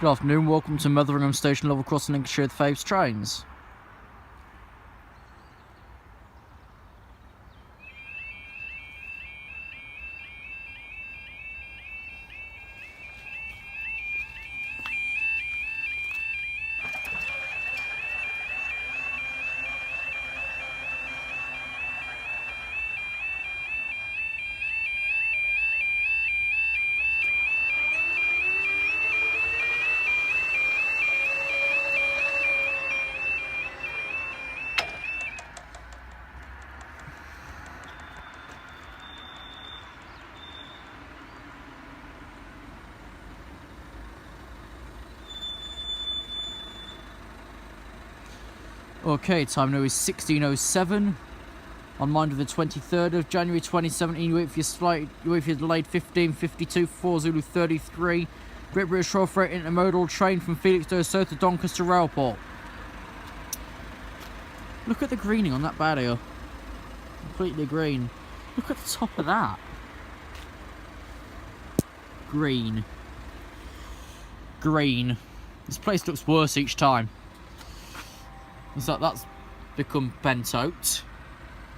Good afternoon, welcome to Metheringham station level crossing Lincolnshire with Faves trains. Okay, time now is 16:07 on Monday the 23rd of January 2017. You wait for your delayed 1552 4 Zulu 33 Great British Rail Freight intermodal train from Felixstowe South to Doncaster Railport. Look at the greening on that barrier. Completely green. Look at the top of that. Green. Green. This place looks worse each time. So that's become bent out.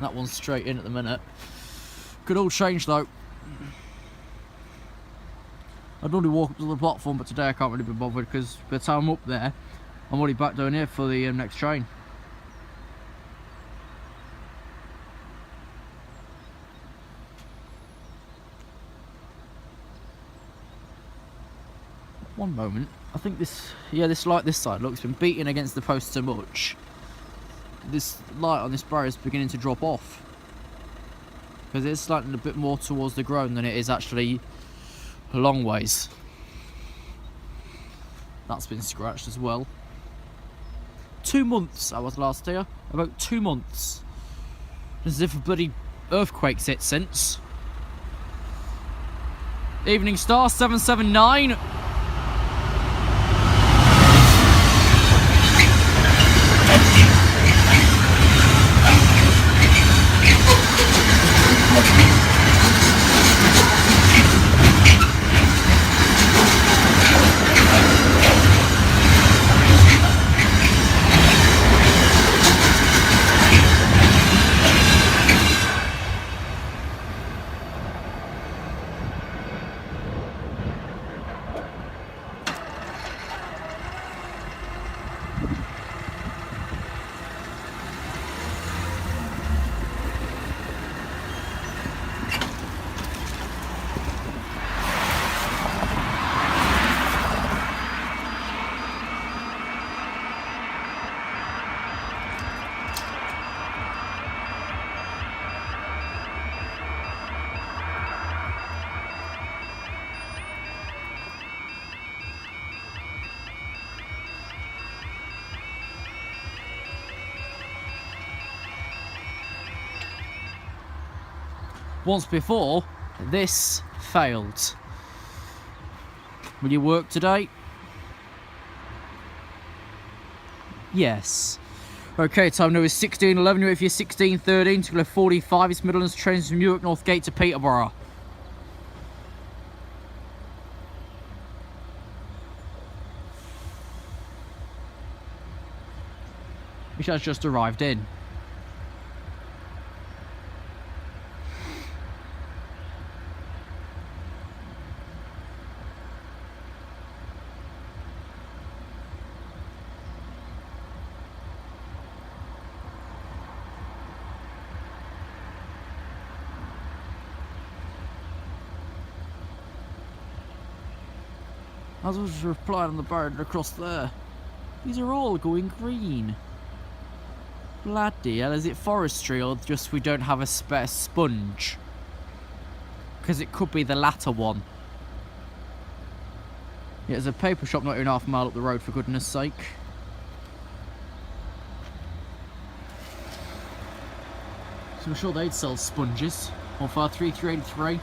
That one's straight in at the minute. Good old change though. I'd normally walk up to the platform, but today I can't really be bothered because by the time I'm up there, I'm already back down here for the next train. One moment. I think this light this side looks been beaten against the post so much. This light on this barrier is beginning to drop off because it's slanting a bit more towards the ground than it is actually a long ways. That's been scratched as well. 2 months I was last here. About 2 months. As if a bloody earthquake's hit since. Evening Star 779. Once before, this failed. Will you work today? Yes. Okay, time now is 16:11. You wait for your 16:13 to go 45. It's Midlands trains from Newark Northgate to Peterborough. Which has just arrived in. I was just replying on the barrier across there. These are all going green. Bloody hell, is it forestry or just we don't have a spare sponge? Because it could be the latter one. Yeah, there's a paper shop not even half a mile up the road, for goodness sake. So I'm sure they'd sell sponges. Or far 3383.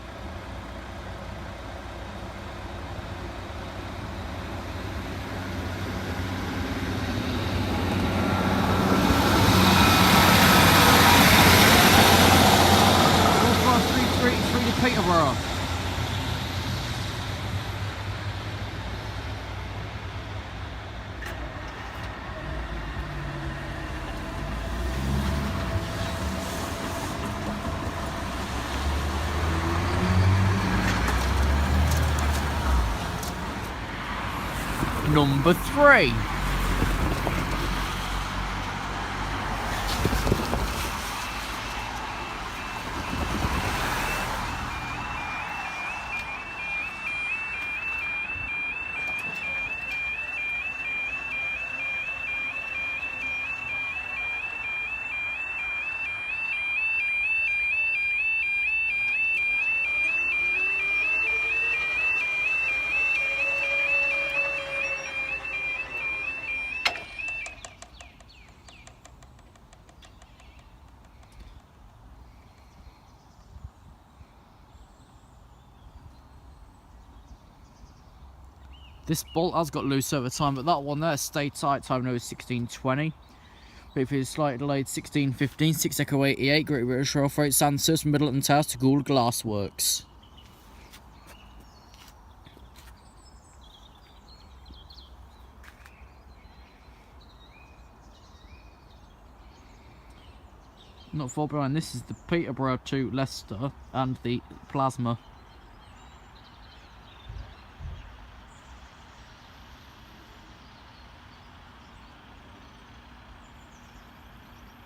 Peterborough. number 3. This bolt has got loose over time, but that one there stayed tight. Time now is 16:20. Wait for the slightly delayed 16:15. 6 Echo 88. Great British Rail Freight Sandhurst from Middleton Towers to Gould Glass Works. Not far behind, this is the Peterborough to Leicester and the Plasma.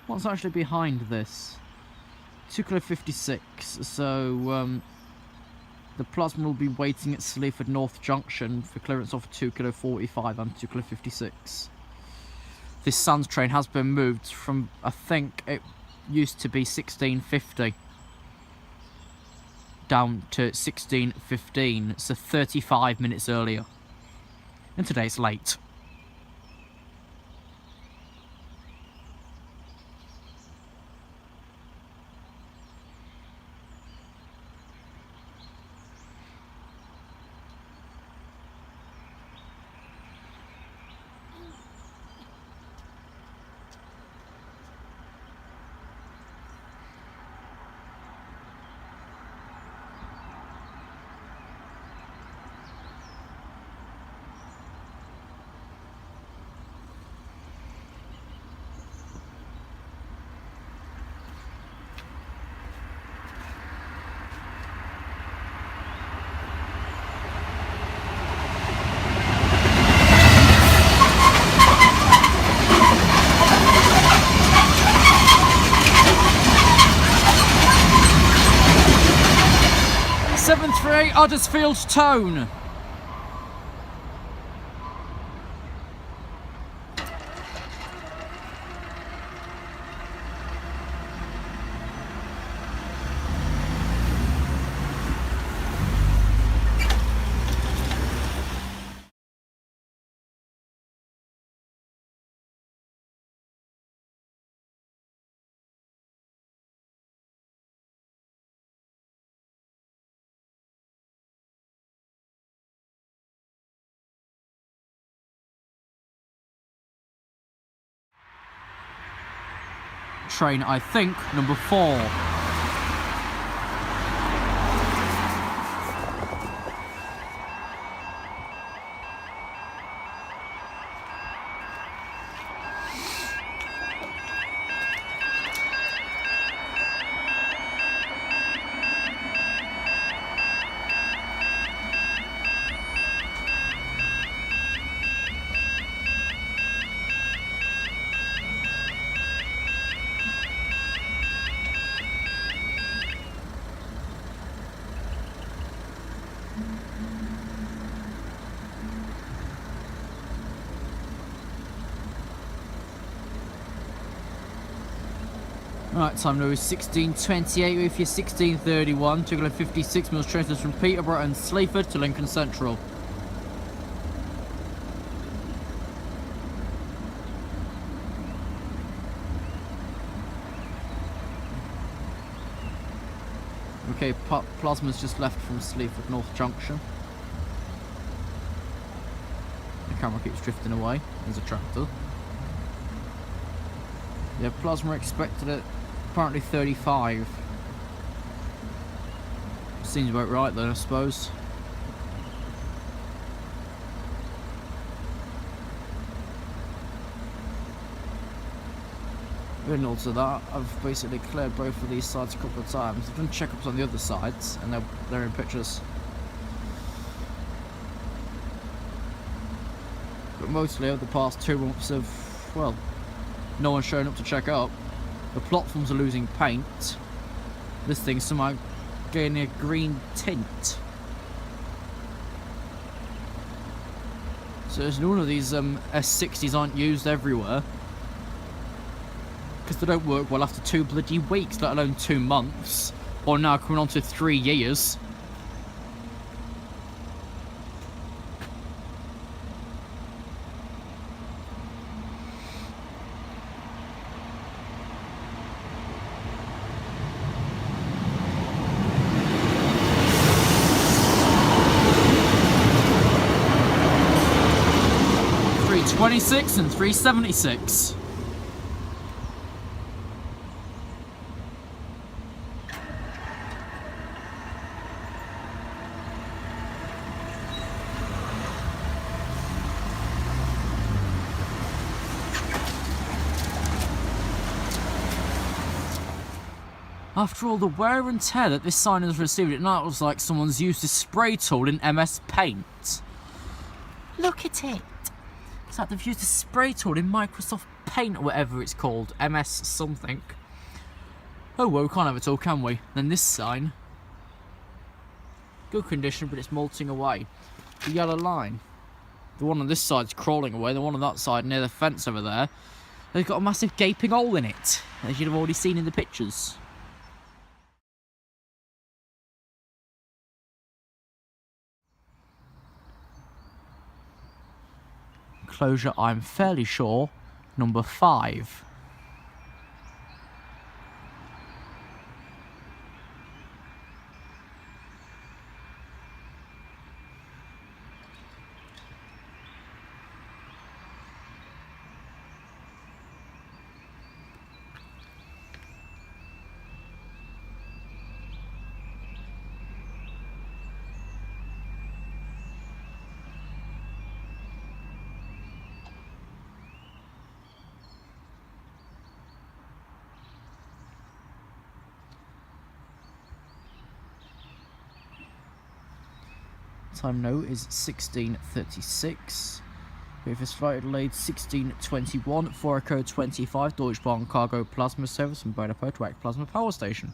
What's actually behind this? 2 kilo 56, so the Plasma will be waiting at Sleaford North Junction for clearance off 2 kilo 45 and 2 kilo 56. This Sands train has been moved from, I think it used to be 1650 down to 1615, so 35 minutes earlier. And today it's late. Huddersfield Tone. Train, I think, number 4. Right, time now is 16:28 with your 16:31. 2 kilo 56 miles transfers from Peterborough and Sleaford to Lincoln Central. Okay, Plasma's just left from Sleaford North Junction. The camera keeps drifting away. There's a tractor. Yeah, Plasma expected it. Apparently 35. Seems about right then, I suppose. In all to that, I've basically cleared both of these sides a couple of times. I've done checkups on the other sides, and they're in pictures. But mostly over the past 2 months of, well, no one's showing up to check up. The platforms are losing paint. This thing's somehow getting a green tint. So there's none of these S60s aren't used everywhere. Because they don't work well after 2 bloody weeks, let alone 2 months. Or now coming on to 3 years. .26 and 376. After all the wear and tear that this sign has received, it now looks like someone's used a spray tool in MS Paint. Look at it. It's like they've used a spray tool in Microsoft Paint or whatever it's called. MS something. Oh well, we can't have it all, can we? Then this sign. Good condition, but it's molting away. The yellow line. The one on this side's crawling away. The one on that side near the fence over there, they've got a massive gaping hole in it, as you'd have already seen in the pictures. Enclosure, I'm fairly sure, number 5. Time now is 16:36. With a slightly delayed 16:21 for code 25 Deutsche Bahn Cargo Plasma Service from Budapest to Plasma Power Station.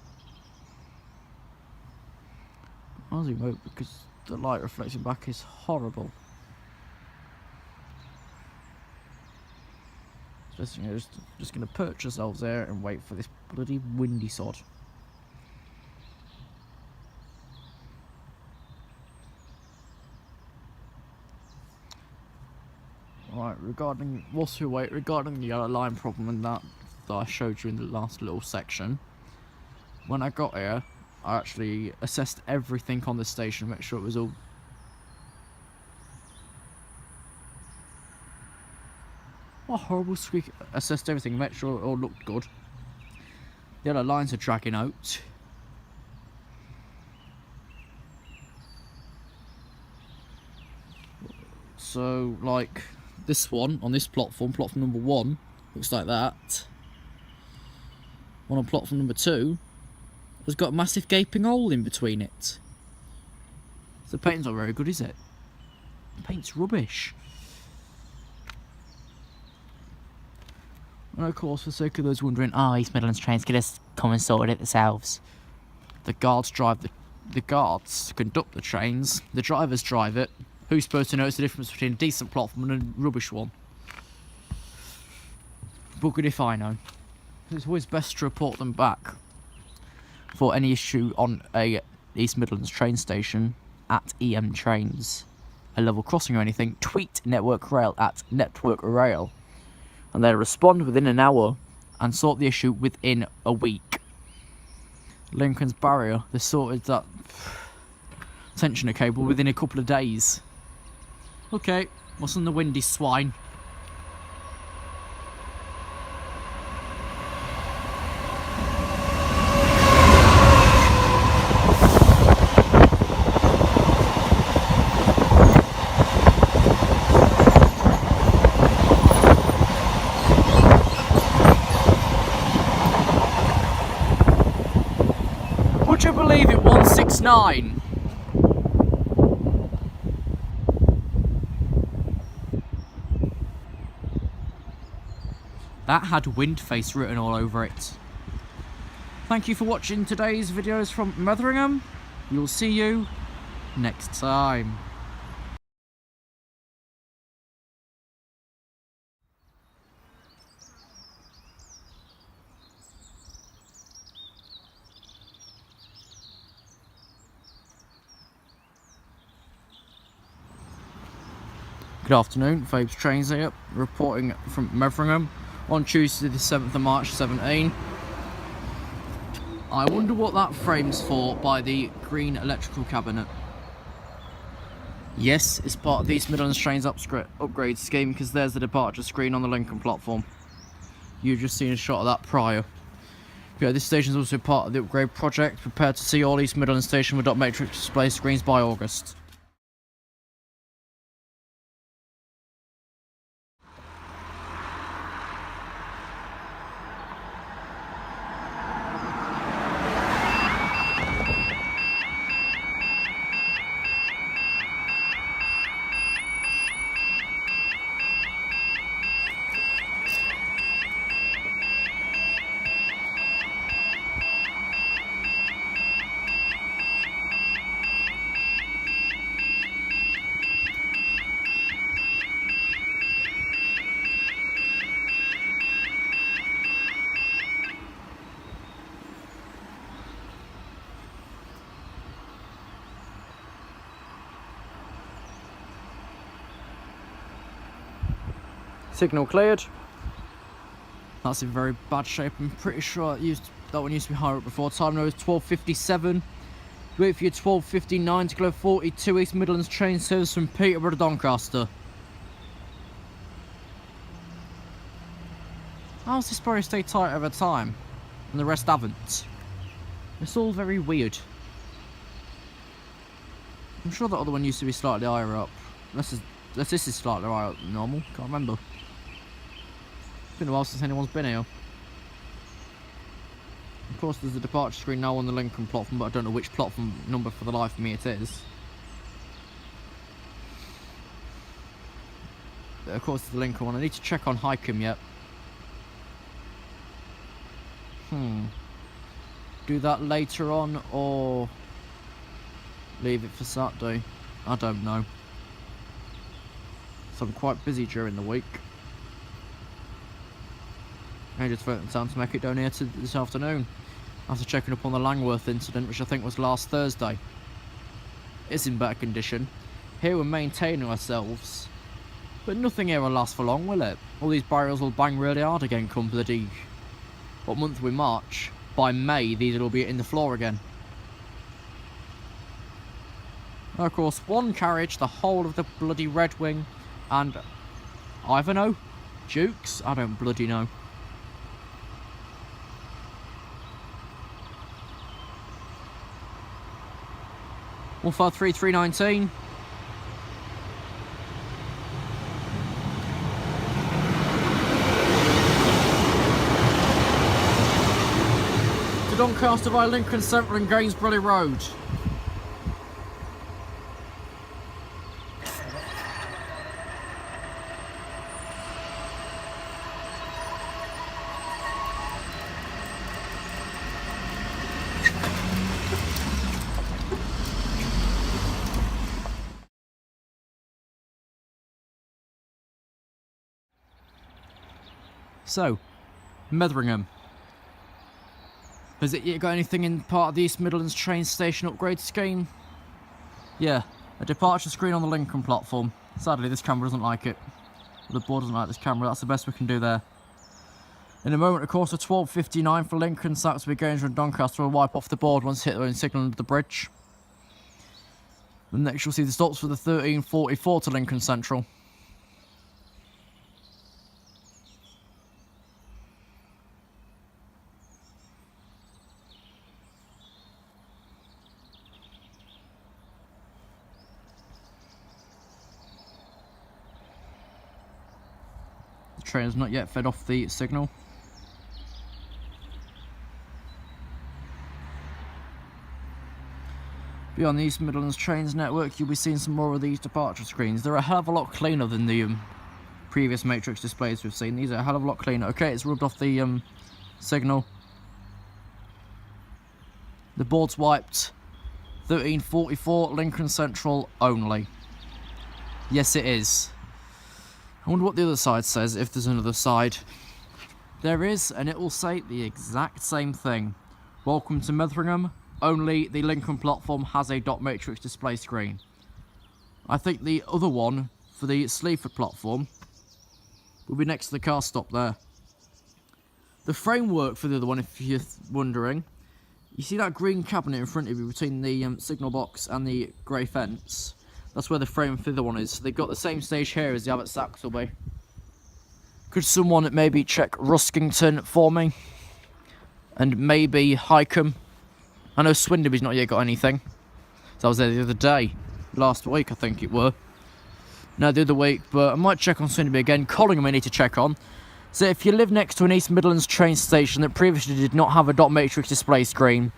I'll zoom out because the light reflecting back is horrible. Just going to perch ourselves there and wait for this bloody windy sod. Right, regarding the yellow line problem and that I showed you in the last little section, when I got here, I actually assessed everything on the station, make sure it was all what a horrible squeak. Assessed everything, make sure it all looked good. The yellow lines are dragging out. So, like this one on this platform number 1, looks like that. One on platform number 2 has got a massive gaping hole in between it. So the paint's not very good, is it? The paint's rubbish. And of course, for the sake of those wondering, East Midlands trains could just come and sort it themselves. The guards drive the guards conduct the trains. The drivers drive it. Who's supposed to notice the difference between a decent platform and a rubbish one? Buggered if I know. It's always best to report them back for any issue on a East Midlands train station at EM Trains, a level crossing or anything. Tweet Network Rail at Network Rail, and they'll respond within an hour and sort the issue within a week. Lincoln's barrier, they sorted that tensioner cable within a couple of days. Okay, what's on the windy swine? Would you believe it? 169. That had wind face written all over it. Thank you for watching today's videos from Metheringham. We will see you next time. Good afternoon, Fabes Trains here, reporting from Metheringham on Tuesday the 7th of March 17. I wonder what that frame's for by the green electrical cabinet. Yes, it's part of the East Midlands Trains upgrade scheme, because there's the departure screen on the Lincoln platform. You've just seen a shot of that prior. Yeah, this station is also part of the upgrade project, prepared to see all East Midlands station with dot matrix display screens by August. Signal cleared. That's in very bad shape. I'm pretty sure that one used to be higher up before. Time now is 12:57. Wait for your 12:59 to go 42 East Midlands train service from Peterborough to Doncaster. How's this supposed to stay tight over time and the rest haven't? It's all very weird. I'm sure that other one used to be slightly higher up. Unless this is slightly higher up than normal. Can't remember. It's been a while since anyone's been here. Of course, there's a departure screen now on the Lincoln platform, but I don't know which platform number for the life of me it is. But of course, the Lincoln one. I need to check on Highcombe yet. Do that later on, or leave it for Saturday? I don't know. So I'm quite busy during the week. I just went to town to make it down here this afternoon, after checking up on the Langworth incident, which I think was last Thursday. It's in better condition. Here we're maintaining ourselves, but nothing here will last for long, will it? All these barriers will bang really hard again come bloody... what month we March? By May, these will be in the floor again. Of course, one carriage, the whole of the bloody Red Wing, and Ivanhoe? Dukes? I don't bloody know. 153319. To Doncaster via Lincoln Central and Gainsborough Road. So, Metheringham. Has it yet got anything in part of the East Midlands train station upgrade scheme? Yeah, a departure screen on the Lincoln platform. Sadly, this camera doesn't like it. The board doesn't like this camera, that's the best we can do there. In a moment, of course, at 12:59 for Lincoln, so that's to be going from Doncaster will wipe off the board once hit the own signal under the bridge. And next you'll see the stops for the 13:44 to Lincoln Central. The train has not yet fed off the signal. Beyond the East Midlands Trains network, you'll be seeing some more of these departure screens. They're a hell of a lot cleaner than the previous matrix displays we've seen. These are a hell of a lot cleaner. Okay, it's rubbed off the signal. The board's wiped. 1344 Lincoln Central only. Yes, it is. I wonder what the other side says, if there's another side. There is, and it will say the exact same thing. Welcome to Metheringham. Only the Lincoln platform has a dot matrix display screen. I think the other one for the Sleaford platform will be next to the car stop there. The framework for the other one, if you're wondering, you see that green cabinet in front of you between the signal box and the grey fence? That's where the frame for the other one is. So they've got the same stage here as they have at Saxelby. Could someone maybe check Ruskington for me? And maybe Highcombe? I know Swindon's not yet got anything. So I was there the other day. Last week, I think it were. No, the other week. But I might check on Swindon again. Collingham I need to check on. So if you live next to an East Midlands train station that previously did not have a dot matrix display screen,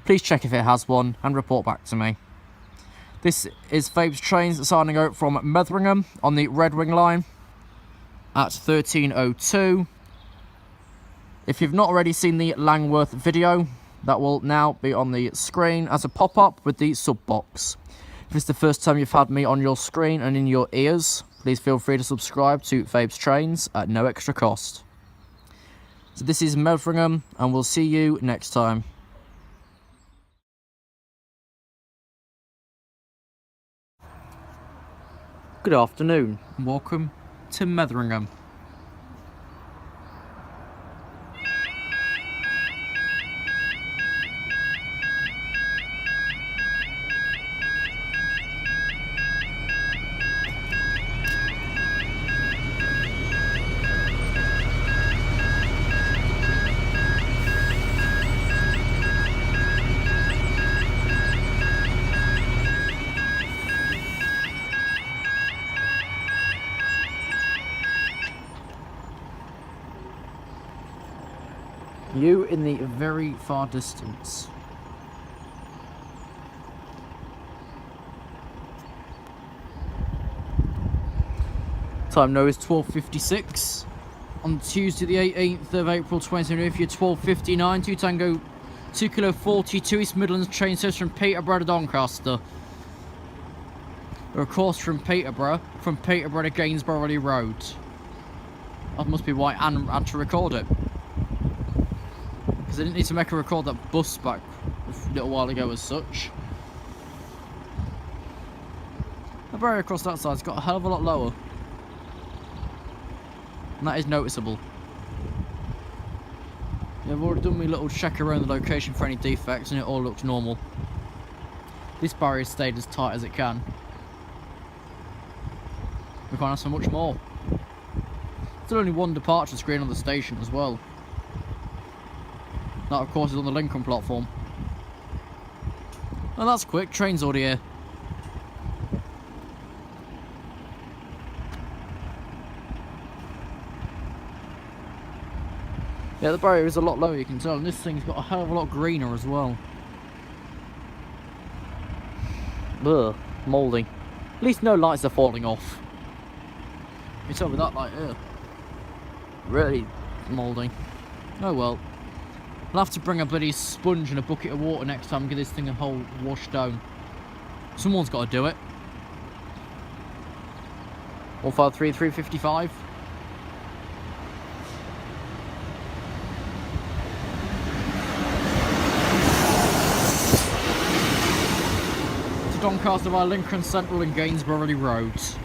please check if it has one and report back to me. This is Fabe's Trains signing out from Metheringham on the Red Wing line at 13:02. If you've not already seen the Langworth video, that will now be on the screen as a pop-up with the sub box. If it's the first time you've had me on your screen and in your ears, please feel free to subscribe to Fabe's Trains at no extra cost. So this is Metheringham, and we'll see you next time. Good afternoon, and welcome to Metheringham. You in the very far distance. Time now is 12:56 on Tuesday the 18th of April 2020. If you're 12:59, 2 Tango 2 Kilo 42 East Midlands train service from Peterborough to Doncaster. Or of course from Peterborough to Gainsborough Road. That must be why Anne had to record it. Because I didn't need to make her record that bus back a little while ago as such. The barrier across that side's got a hell of a lot lower. And that is noticeable. Yeah, I've already done my little check around the location for any defects and it all looks normal. This barrier stayed as tight as it can. We can't have so much more. Still only one departure screen on the station as well. That of course is on the Lincoln platform. Oh, that's quick, train's already here. Yeah, the barrier is a lot lower, you can tell, and this thing's got a hell of a lot greener as well. Ugh, mouldy. At least no lights are falling off. You can tell with that light here. Really mouldy. Oh well. I'll have to bring a bloody sponge and a bucket of water next time and get this thing a whole wash down. Someone's got to do it. 153355. To Doncaster via Lincoln Central and Gainsborough Roads.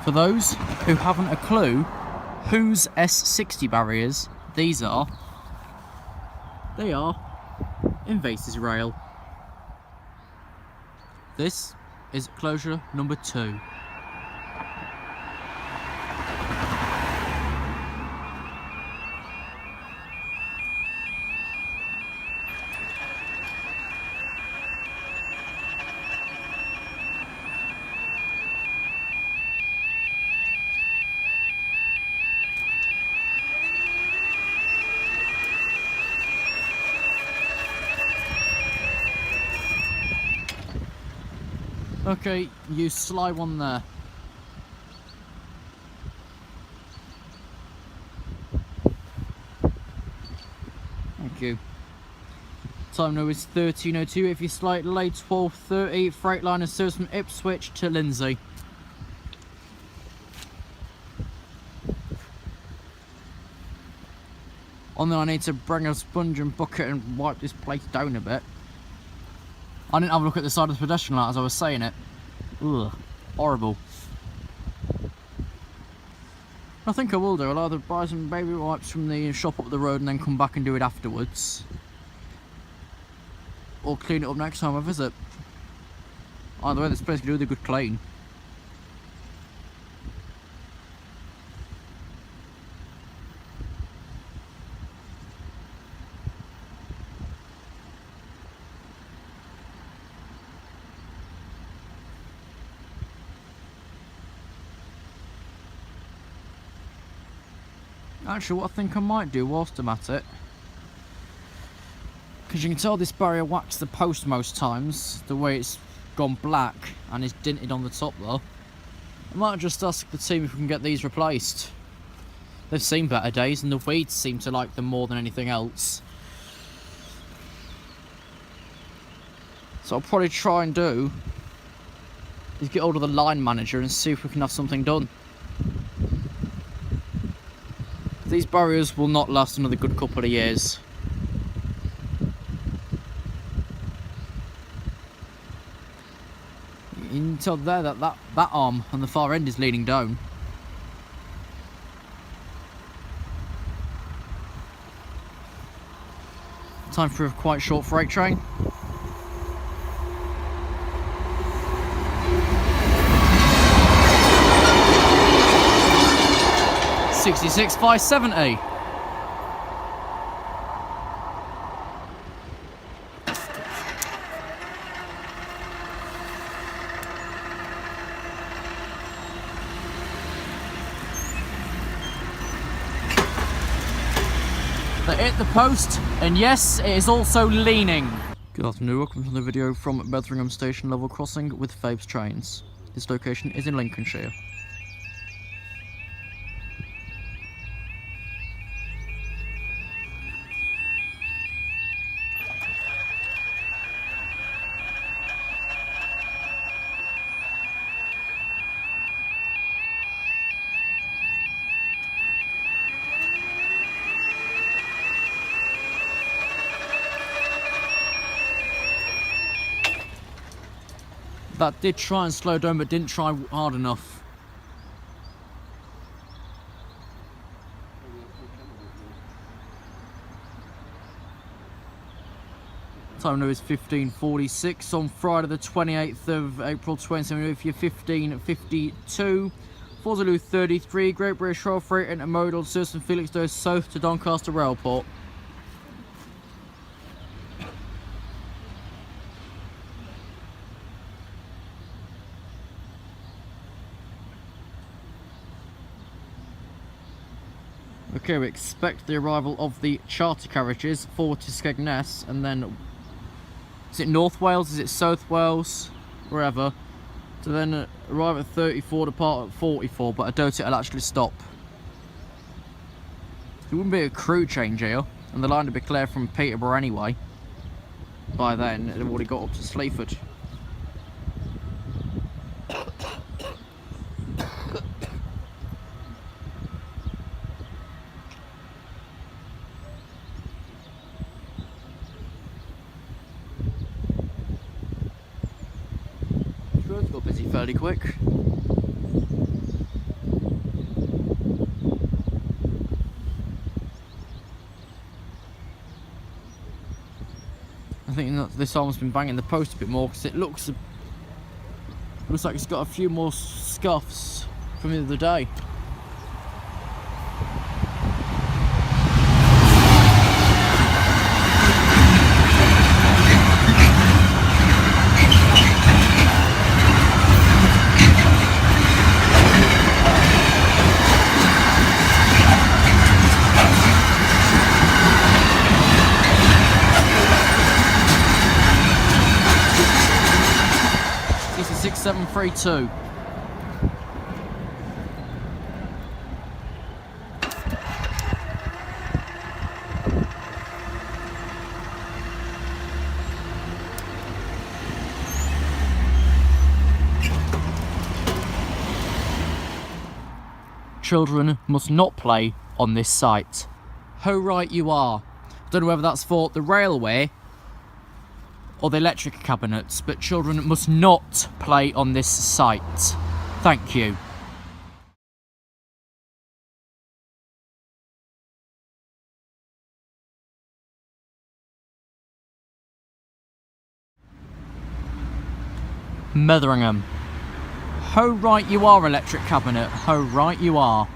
For those who haven't a clue whose S60 barriers these are, they are Invasors Rail. This is closure number 2. Okay, you slide one there. Thank you. Time now is 13:02. If you slightly late, 12:30. Freightliner service from Ipswich to Lindsay. On there, I need to bring a sponge and bucket and wipe this place down a bit. I didn't have a look at the side of the pedestrian light as I was saying it. Ugh, horrible. I think I will do. I'll either buy some baby wipes from the shop up the road and then come back and do it afterwards. Or clean it up next time I visit. Either way, this place can do with a good clean. Actually, what I think I might do whilst I'm at it, because you can tell this barrier whacks the post most times, the way it's gone black and is dinted on the top though. I might just ask the team if we can get these replaced. They've seen better days and the weeds seem to like them more than anything else. So I'll probably try and do is get hold of the line manager and see if we can have something done. These barriers will not last another good couple of years. You can tell there that arm on the far end is leaning down. Time for a quite short freight train. $66 570. They hit the post, and yes, it is also leaning. Good afternoon, welcome to the video from Metheringham Station level crossing with Fabes trains. This location is in Lincolnshire. That did try and slow down, but didn't try hard enough. Time now is 15:46 on Friday the 28th of April 2017 if you're 15:52. 4033 Great British Rail Freight Intermodal service from Felixstowe south to Doncaster Railport. Okay, we expect the arrival of the charter carriages forward to Skegness, and then is it North Wales, is it South Wales, wherever, to then arrive at 34, depart at 44, but I doubt it'll actually stop. There wouldn't be a crew change here, and the line would be clear from Peterborough anyway. By then, they've already got up to Sleaford. Got busy fairly quick. I think that this arm's been banging the post a bit more because it looks like it's got a few more scuffs from the other day. 6732. Children must not play on this site. Ho right you are. Don't know whether that's for the railway or the electric cabinets, but children must not play on this site. Thank you. Metheringham. Ho right you are, electric cabinet. Ho right you are.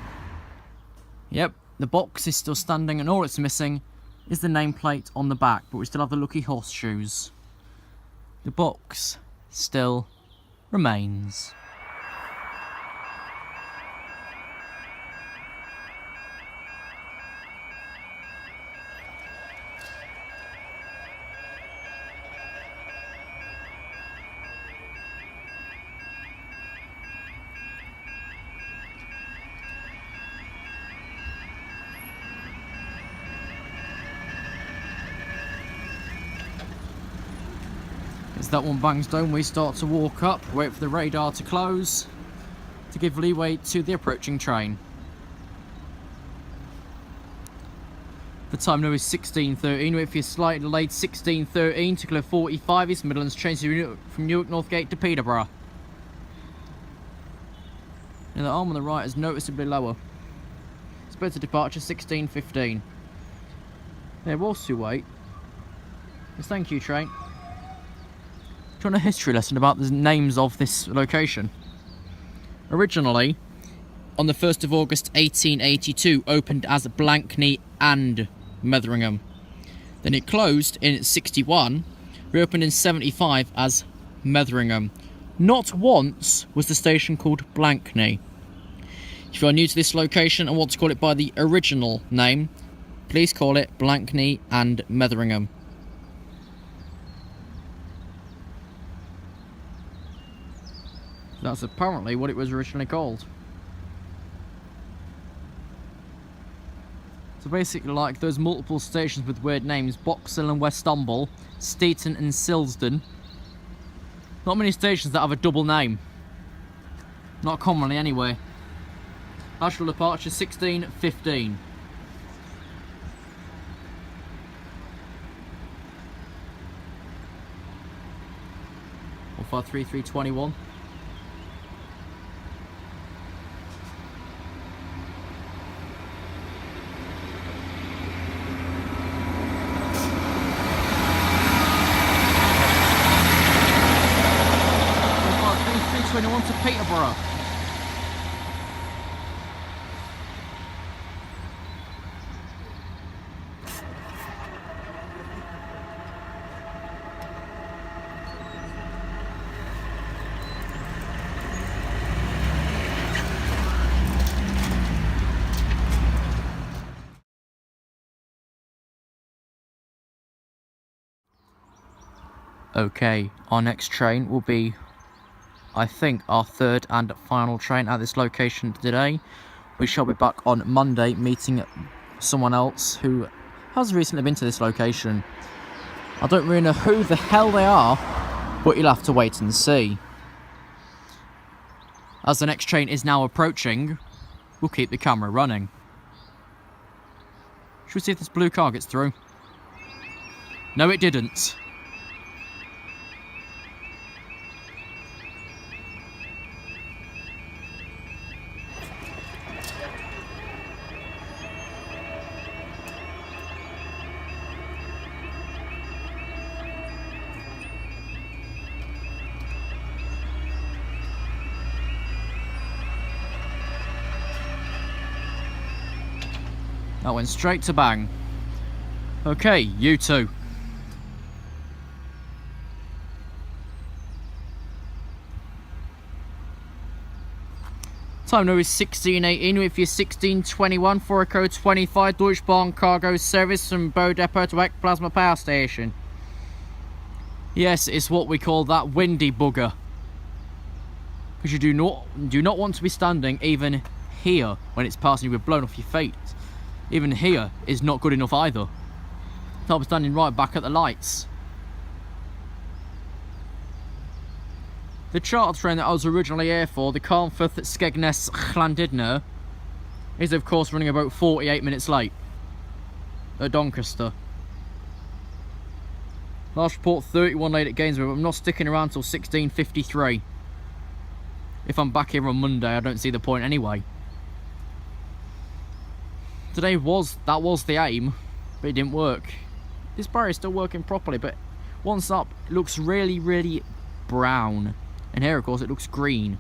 Yep, the box is still standing and all it's missing is the nameplate on the back, but we still have the lucky horseshoes. The box still remains. As that one bangs down, we start to walk up, wait for the radar to close to give leeway to the approaching train. The time now is 16:13, wait for your slightly delayed 16:13 to clear 45 East Midlands train from Newark Northgate to Peterborough. Now the arm on the right is noticeably lower. Speed to departure 16:15. There was to wait. Yes, thank you, train. Do you want a history lesson about the names of this location? Originally, on the 1st of August 1882, opened as Blankney and Metheringham. Then it closed in 61, reopened in 75 as Metheringham. Not once was the station called Blankney. If you are new to this location and want to call it by the original name, please call it Blankney and Metheringham. That's apparently what it was originally called. So basically, like those multiple stations with weird names, Boxhill and Westumble, Steeton and Silsden. Not many stations that have a double name. Not commonly anyway. Actual departure 16:15. 153-321. To Peterborough. Okay, our next train will be, I think, our third and final train at this location today. We shall be back on Monday meeting someone else who has recently been to this location. I don't really know who the hell they are, but you'll have to wait and see. As the next train is now approaching, we'll keep the camera running. Should we see if this blue car gets through? No, it didn't. That went straight to bang. Okay, you two. Time now is 16:18 with your 16:21 for a code 25 Deutsche Bahn cargo service from Bow Depot to Eck Plasma Power Station. Yes, it's what we call that windy bugger. because you do not want to be standing even here when it's passing you with blown off your feet. Even here is not good enough either. I'll be standing right back at the lights. The charter train that I was originally here for, the Carnforth-Skegness-Llandudno, is of course running about 48 minutes late at Doncaster. Last report 31 late at Gainsborough, but I'm not sticking around till 16:53. If I'm back here on Monday, I don't see the point anyway. That was the aim, but it didn't work. This barrier is still working properly, but once up, it looks really, really brown. And here, of course, it looks green.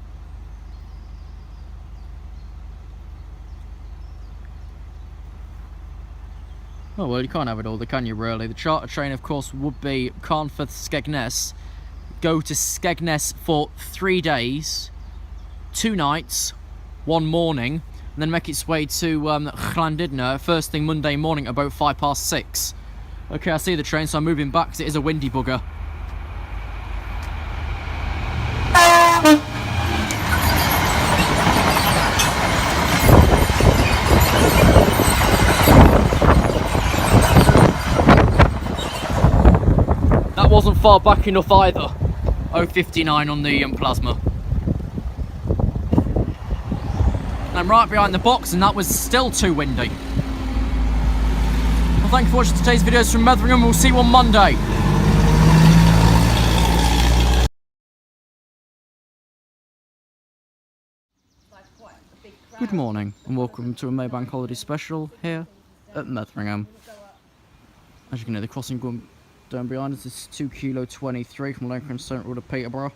Oh well, you can't have it all, can you really? The charter train, of course, would be Carnforth-Skegness. Go to Skegness for 3 days, 2 nights, 1 morning, and then make its way to Llandudno first thing Monday morning about 6:05. Okay, I see the train, so I'm moving back because it is a windy bugger. That wasn't far back enough either. 0:59 on the plasma. I'm right behind the box and that was still too windy. Well, thank you for watching today's videos from Metheringham. We'll see you on Monday. Good morning and welcome to a May Bank Holiday special here at Metheringham. As you can hear, the crossing going down behind us is 2 Kilo 23 from Lincolnshire Central to Peterborough.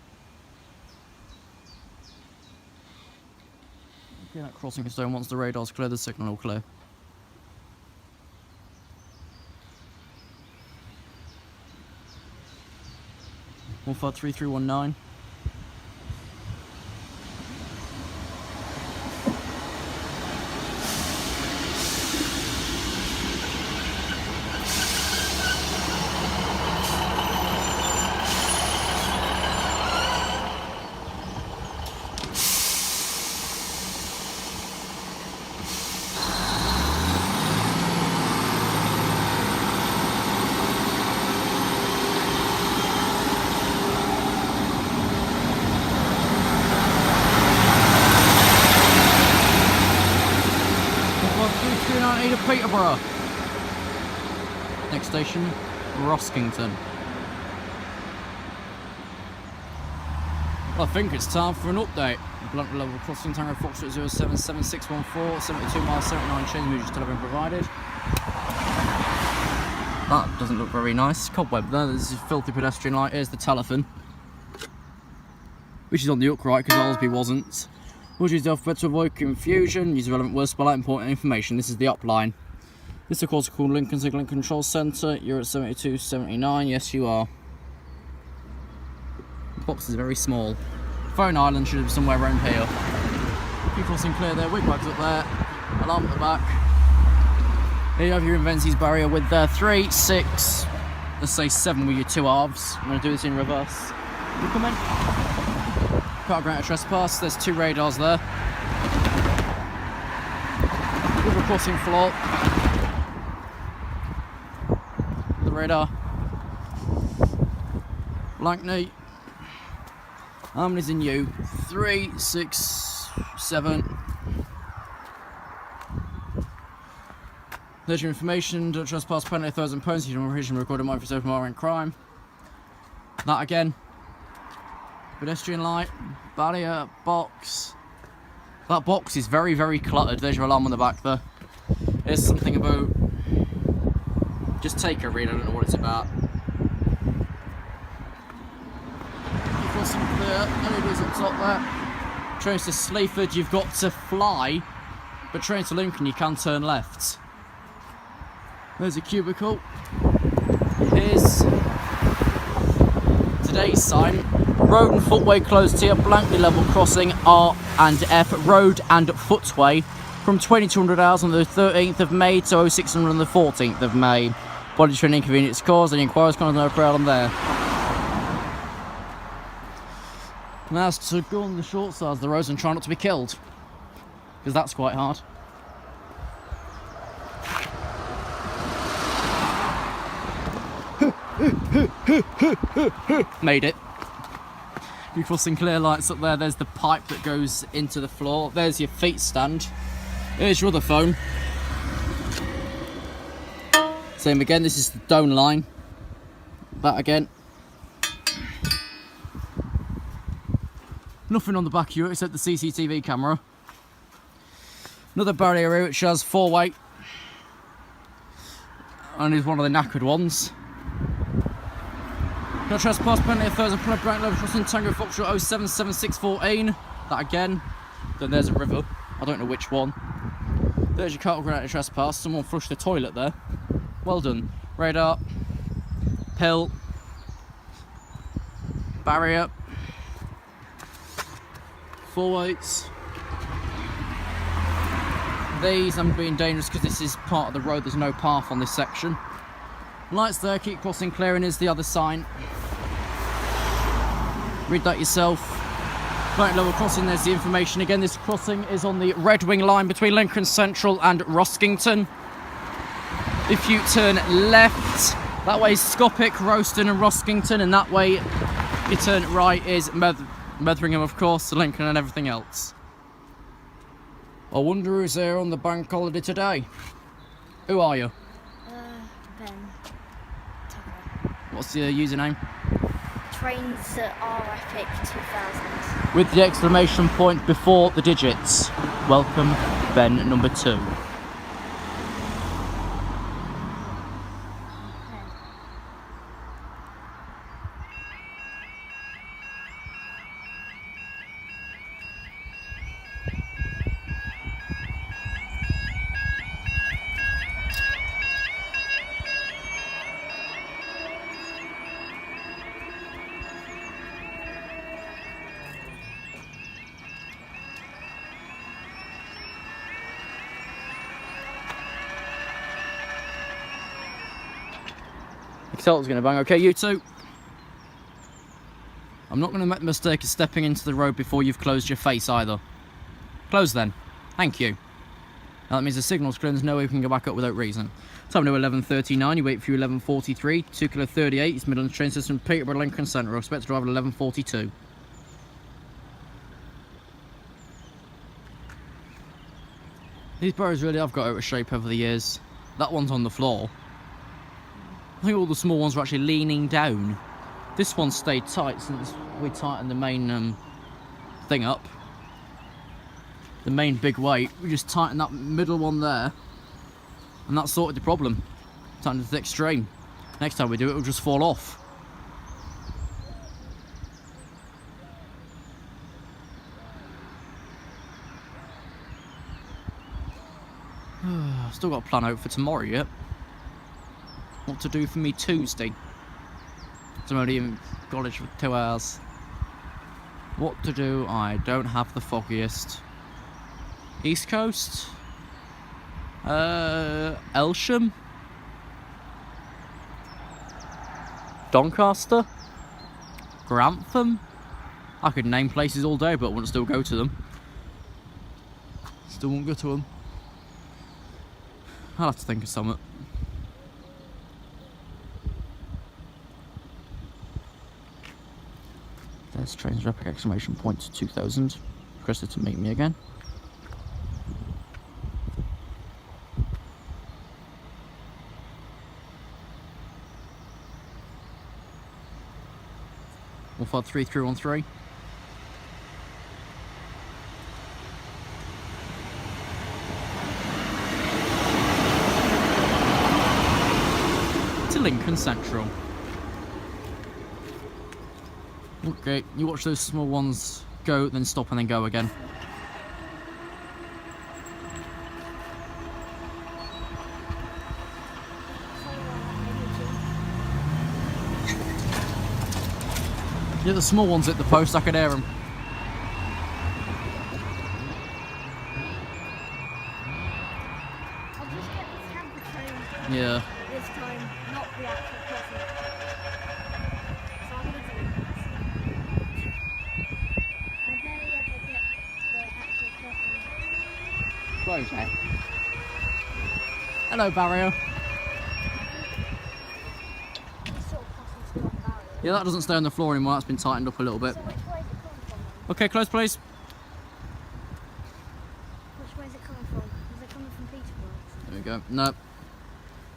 Okay, that crossing is down. Once the radar's clear, the signal will clear. One 53319. To Peterborough. Next station, Roskington. Well, I think it's time for an update. Blunt level crossing, Tango Foxtrot 077614, 72 miles, 79 change, meters still have been provided. That doesn't look very nice. Cobweb there, there's a filthy pedestrian light. Here's the telephone, which is on the upright because Alsby wasn't. We'll use the alphabet to avoid confusion. Use relevant words, spell out important information. This is the upline. This of course is called Lincoln Signalling Control Centre. You're at 7279. Yes, you are. The box is very small. Phone island should be somewhere around here. Keep crossing clear there. Wig bags up there. Alarm at the back. Here you have your Invenzies barrier with 3, 6, let's say 7 with your 2 halves. I'm going to do this in reverse. You come in. Can't grant a trespass. There's 2 radars there. River crossing floor. The radar. Blankney. How many's in you? 3, 6, 7. There's your information. Don't trespass, penalty £1,000. You don't recorded mine for open and crime. That again. Pedestrian light, barrier, box. That box is very, very cluttered. There's your alarm on the back there. There's something about... Just take a read, I don't know what it's about. Crossing clear, LEDs up top there. Trains to Sleaford, you've got to fly. But trains to Lincoln, you can turn left. There's a cubicle. Here's today's sign. Road and footway closed here, blankly level crossing R and F, road and footway from 2200 hours on the 13th of May to 0600 on the 14th of May. Body train inconvenience caused, any inquiries contact no problem there. Now it's to go on the short side of the roads and try not to be killed, because that's quite hard. Made it. You're crossing clear lights up there. There's the pipe that goes into the floor. There's your feet stand. Here's your other phone. Same again, this is the Doan line. That again. Nothing on the back of you except the CCTV camera. Another barrier here which has 4-way. And is one of the knackered ones. No trespass, penalty of thirds and block level crossing Tango Foxtrot 077614. That again. Then there's a river. I don't know which one. There's your cattle granite trespass. Someone flushed the toilet there. Well done. Radar. Pill. Barrier. 4-weights. These I'm being dangerous because this is part of the road. There's no path on this section. Lights there, keep crossing clearing is the other sign. Read that yourself. Right, level crossing, there's the information again. This crossing is on the Red Wing line between Lincoln Central and Roskington. If you turn left, that way is Scoppick, Roaston and Roskington, and that way you turn right is Metheringham, of course, Lincoln and everything else. I wonder who's there on the bank holiday today. Who are you? Ben. What's your username? Trains at RFIC 2000. With the exclamation point before the digits. Welcome, Ben number 2. You can tell it was going to bang. Okay, you two. I'm not going to make the mistake of stepping into the road before you've closed your face either. Close then. Thank you. Now that means the signal's clear, there's no way we can go back up without reason. Time to 11:39, you wait for your 11:43, 2 kilo 38, it's Midlands train system, Peterborough, Lincoln Centre, expect to drive at 11:42. These barriers really have got out of shape over the years. That one's on the floor. I think all the small ones were actually leaning down. This one stayed tight since we tightened the main thing up. The main big weight. We just tightened that middle one there, and that sorted the problem. Tightened to NexTrain. Next time we do it, it'll just fall off. Still got a plan out for tomorrow yet. What to do for me Tuesday. So I'm only in college for 2 hours. What to do? I don't have the foggiest. East Coast? Elsham? Doncaster? Grantham? I could name places all day, but I wouldn't still go to them. Still won't go to them. I'll have to think of something. There's trains rapid exclamation point to 2000. Requested to meet me again. We'll file 3313. To Lincoln Central. Okay, you watch those small ones go, then stop and then go again. Yeah, the small ones hit the post, I could hear them. I'll just get the temperature Yeah. this time, not the actual coffee. So I'm going to do this. close, eh? Hello, barrier. Yeah, that doesn't stay on the floor anymore. That's been tightened up a little bit. So which way is it coming from? Okay, close, please. Which way is it coming from? Is it coming from Peterborough? There we go. No.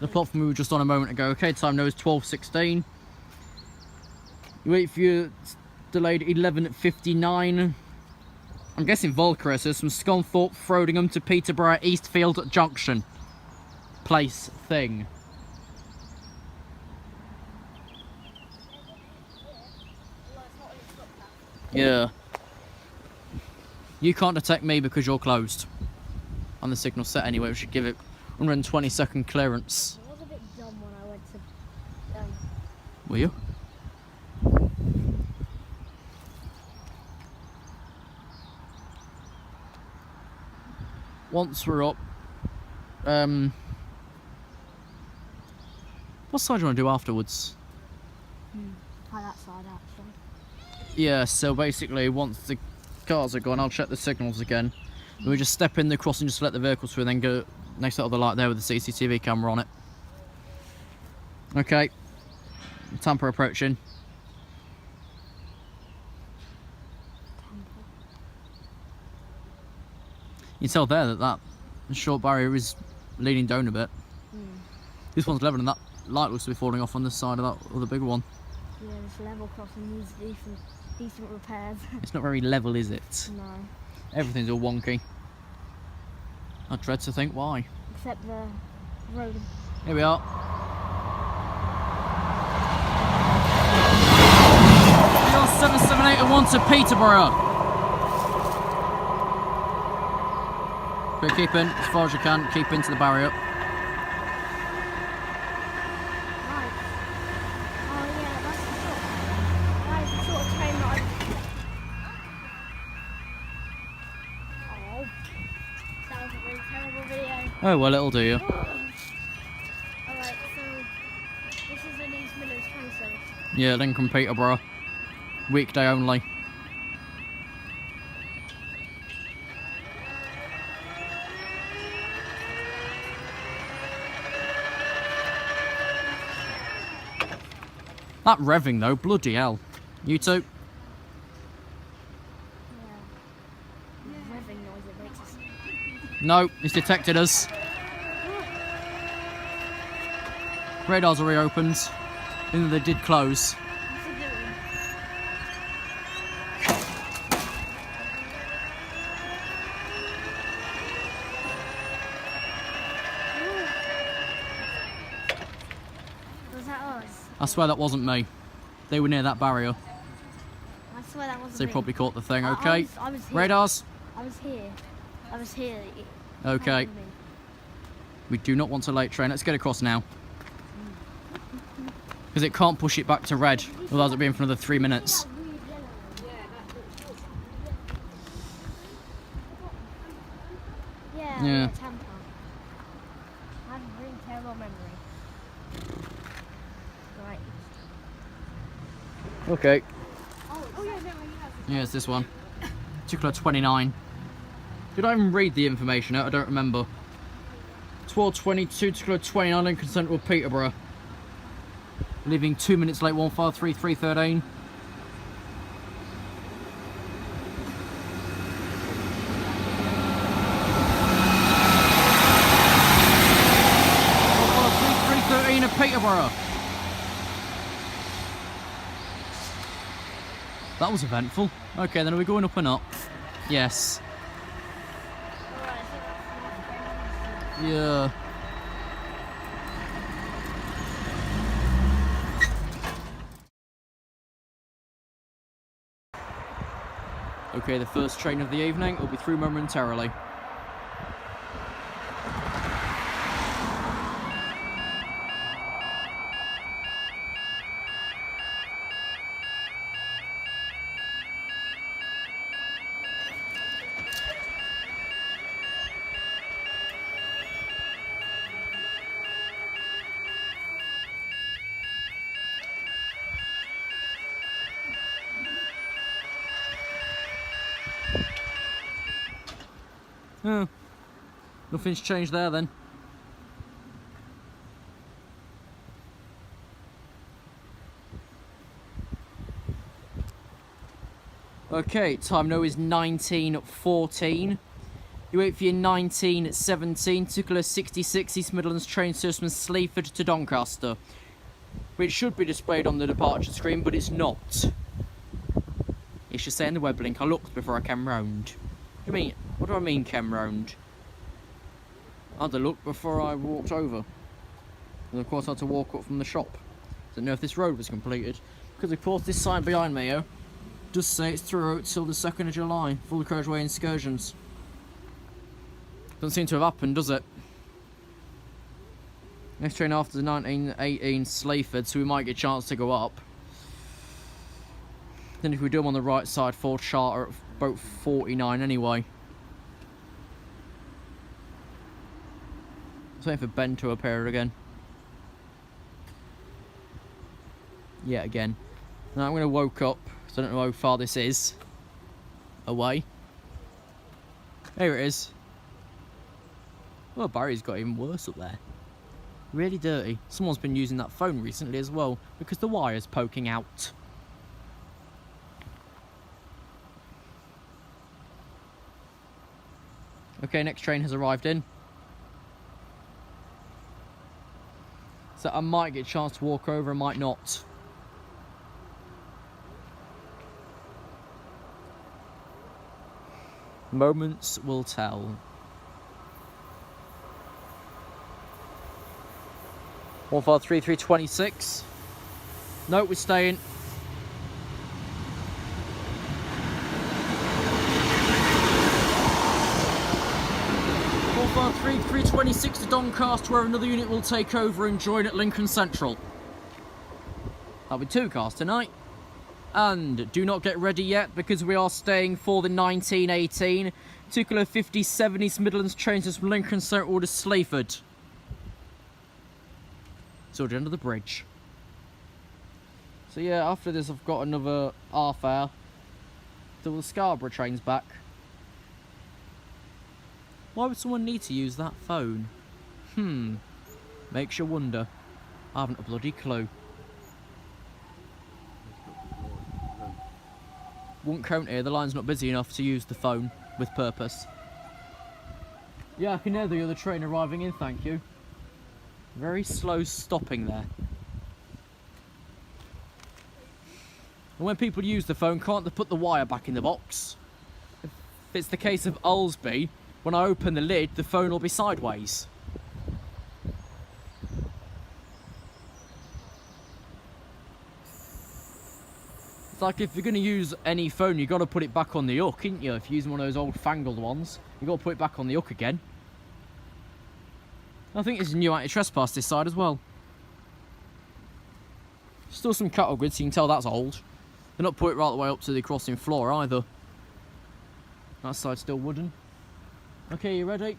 The platform we were just on a moment ago. Okay, time now is 12:16. You wait for your delayed 11:59. I'm guessing Volkeris from Scunthorpe, Frodingham to Peterborough, Eastfield Junction. Place thing. Yeah. You can't detect me because you're closed. And the signal's set anyway, we should give it 120-second clearance. I was a bit dumb when I went to... Were you? Once we're up, what side do you want to do afterwards? Try that side, actually. Yeah, so basically once the cars are gone, I'll check the signals again. Then we just step in the crossing just to let the vehicles through and then go next to the other light there with the CCTV camera on it. Okay, Tampa approaching. You can tell there that short barrier is leaning down a bit. This one's level and that light looks to be falling off on this side of that other bigger one. Yeah, this level crossing needs decent repairs. It's not very level, is it? No. Everything's all wonky. I dread to think why. Except the road. Here we are. You're 77801 to Peterborough. But keep in, as far as you can, keep into the barrier. Right. Oh yeah, that is the sort of train that Oh. That was a really terrible video. Oh well, it'll do you. Alright, so this is an East Midlands train service. Yeah, Lincoln Peterborough. Weekday only. That revving though, bloody hell. You two? Yeah. Revving noise it makes us. No, it's detected us. Radars are reopened. Even though they did close. What's it doing? Was that us? I swear that wasn't me. They were near that barrier. I swear that wasn't So they me. probably caught the thing, I okay? was here. Radars? I was here. I was here. Okay. We do not want a late train. Let's get across now. Because it can't push it back to red. Otherwise it'll be in for another 3 minutes. Yeah. Tampa. I have a really terrible memory. Right. Okay. Oh yeah, no, you have Yeah, it's this one. Particular 29. Did I even read the information out? I don't remember. 12:22, particular 29, Lincoln Central, Peterborough. Leaving 2 minutes late, 153313. Of Peterborough. That was eventful. Okay, then are we going up and up? Yes. Yeah. Okay, the first train of the evening will be through momentarily. Nothing's changed there then. Okay, time now is 19:14. You wait for your 19:17, Tucula 66 East Midlands train service from Sleaford to Doncaster. Which should be displayed on the departure screen, but it's not. It should say in the web link, I looked before I came round. What do I mean came round? I had to look before I walked over. And of course I had to walk up from the shop. Didn't know if this road was completed. Because of course this sign behind me here does say it's through till the 2nd of July. Full carriageway excursions. Doesn't seem to have happened, does it? Next train after the 1918 Sleaford, so we might get a chance to go up. Then if we do them on the right side, full charter at about 49 anyway. Just waiting for Ben to appear again. Yeah, again. Now I'm going to woke up, so I don't know how far this is away. Here it is. Oh, Barry's got even worse up there. Really dirty. Someone's been using that phone recently as well, because the wire's poking out. Okay, next train has arrived in. So I might get a chance to walk over, I might not. Moments will tell. 153326. No, we're staying. Bar 326 to Doncaster, where another unit will take over and join at Lincoln Central. That'll be 2 cars tonight. And do not get ready yet, because we are staying for the 1918 Tucula 57 East Midlands train system from Lincoln Central to Sleaford. So under the bridge. So yeah, after this I've got another half hour till the Scarborough train's back. Why would someone need to use that phone? Makes you wonder. I haven't a bloody clue. Won't count here, the line's not busy enough to use the phone with purpose. Yeah, I can hear the other train arriving in, thank you. Very slow stopping there. And when people use the phone, can't they put the wire back in the box? If it's the case of Olsby, when I open the lid, the phone will be sideways. It's like if you're going to use any phone, you've got to put it back on the hook, ain't you? If you're using one of those old fangled ones, you've got to put it back on the hook again. I think there's a new anti-trespass this side as well. Still some cattle grids, so you can tell that's old. They're not put it right the way up to the crossing floor either. That side's still wooden. Okay, you ready?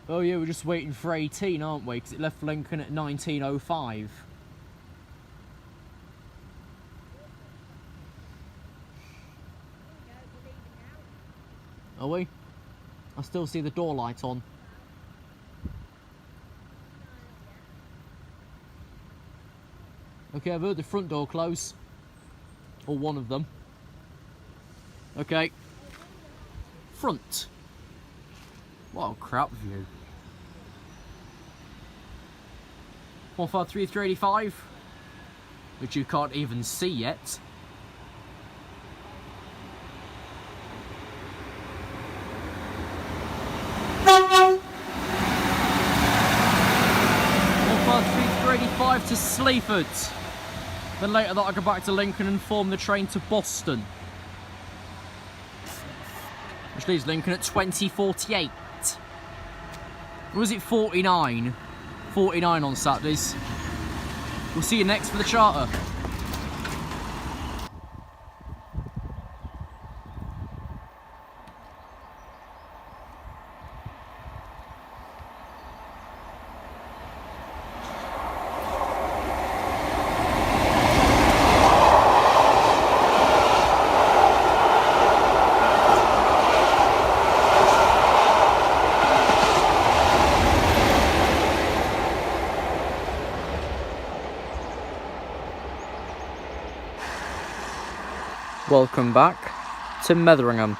Oh yeah, we're just waiting for 18, aren't we? Because it left Lincoln at 19:05. Are we? I still see the door light on. Okay, I've heard the front door close. Or one of them. Okay. Front. What a crap view. 153385. Which you can't even see yet. To Sleaford. Then later that I go back to Lincoln and form the train to Boston. Which leaves Lincoln at 20:48. Or was it 49? 49 on Saturdays. We'll see you next for the charter. welcome back to Metheringham.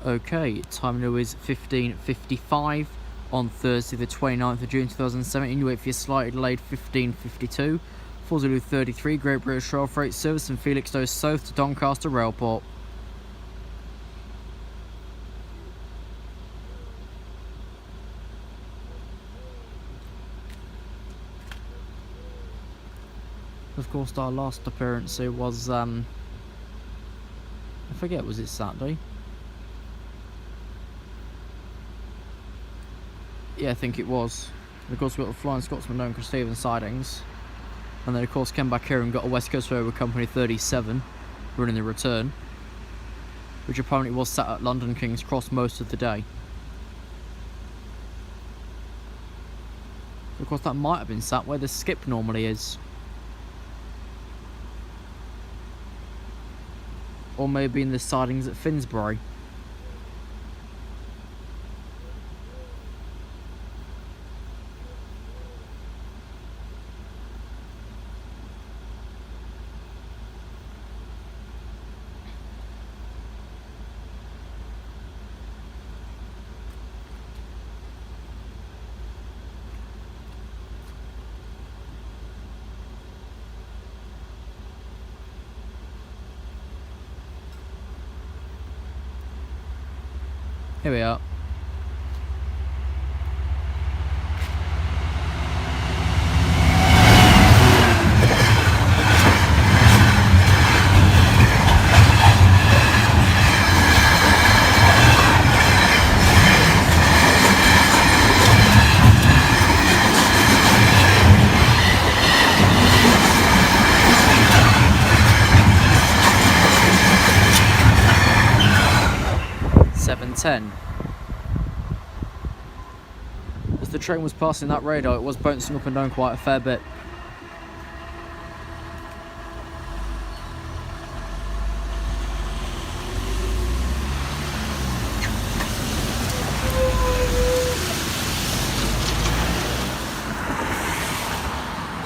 Okay, time now is 15:55 on Thursday the 29th of June 2017. You wait for your slightly delayed 15:52. 4033 Great British Rail Freight Service from Felixstowe South to Doncaster Railport. Of course, our last appearance here was, I forget, was it Saturday? Yeah, I think it was. And of course we got the Flying Scotsman known Chris Stevens sidings. And then of course came back here and got a West Coast Railway Company 37 running the return, which apparently was sat at London King's Cross most of the day. Of course that might have been sat where the skip normally is. Or maybe in the sidings at Finsbury. Here we are. As the train was passing that radar, it was bouncing up and down quite a fair bit.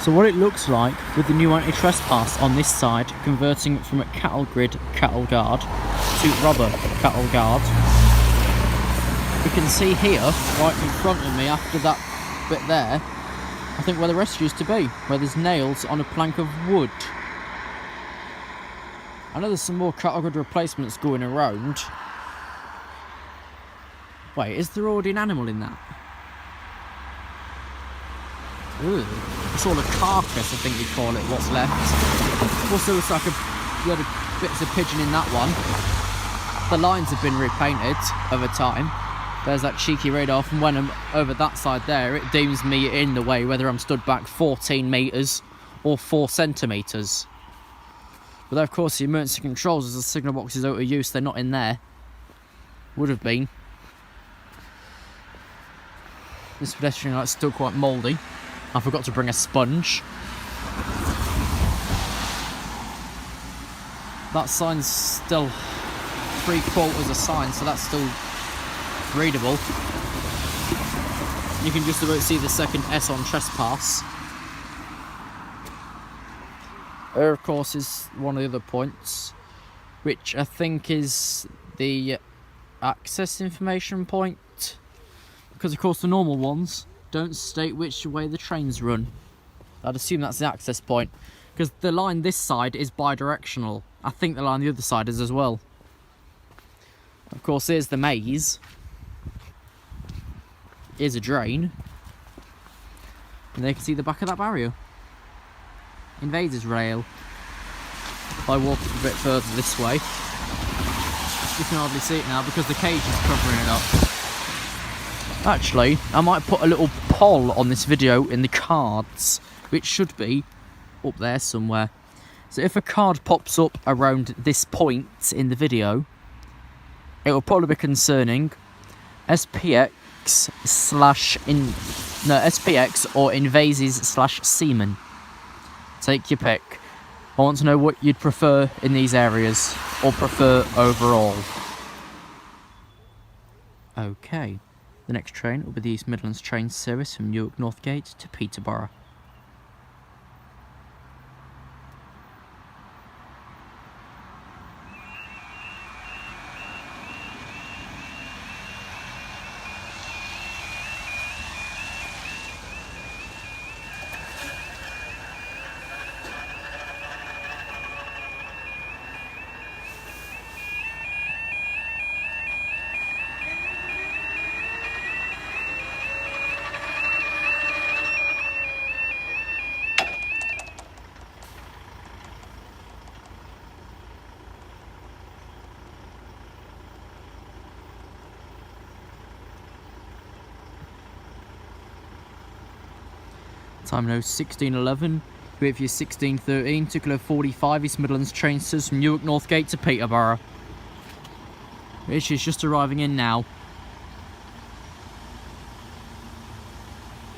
So what it looks like with the new anti-trespass on this side, converting it from a cattle grid cattle guard to rubber cattle guard. You can see here, right in front of me, after that bit there, I think where the rest used to be, where there's nails on a plank of wood. I know there's some more cattle grid replacements going around. Wait, is there already an animal in that? Ooh, it's all a carcass, I think you call it, what's left. Also looks like a load of bits of pigeon in that one. The lines have been repainted over time. There's that cheeky radar from when I'm over that side there. It deems me in the way whether I'm stood back 14 metres or 4 centimetres. But of course the emergency controls, as the signal box is out of use, they're not in there. Would have been. This pedestrian light's still quite mouldy. I forgot to bring a sponge. That sign's still 3/4 a sign, so that's still readable. You can just about see the second S on trespass. There, of course, is one of the other points, which I think is the access information point, because of course the normal ones don't state which way the trains run. I'd assume that's the access point, because the line this side is bi-directional. I think the line the other side is as well. Of course, here's the maze. Here's a drain. And there you can see the back of that barrier. Invaders rail. If I walk a bit further this way, You can hardly see it now because the cage is covering it up. Actually, I might put a little poll on this video in the cards, which should be up there somewhere. So if a card pops up around this point in the video, it will probably be concerning SPX or Invases/Seaman. Take your pick. I want to know what you'd prefer in these areas, or prefer overall. Okay, the next train will be the East Midlands train service from Newark Northgate to Peterborough. Time now 16:11. Wait for your 16:13. Tickler 45 East Midlands train service from Newark Northgate to Peterborough. Which is just arriving in now.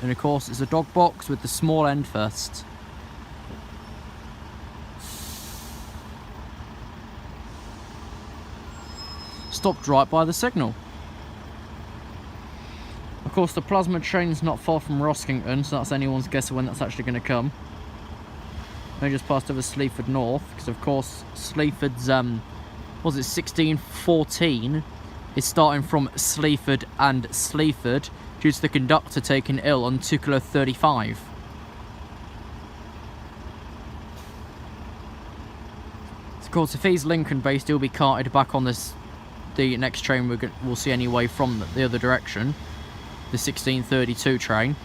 And of course it's a dog box with the small end first. Stopped right by the signal. Of course, the plasma train's not far from Roskington, so that's anyone's guess of when that's actually going to come. They just passed over Sleaford North, because of course Sleaford's, 1614 is starting from Sleaford and Sleaford due to the conductor taken ill on Tickler 35. Of course, if he's Lincoln based, he'll be carted back on the next train we'll see anyway from the other direction. The 1632 train.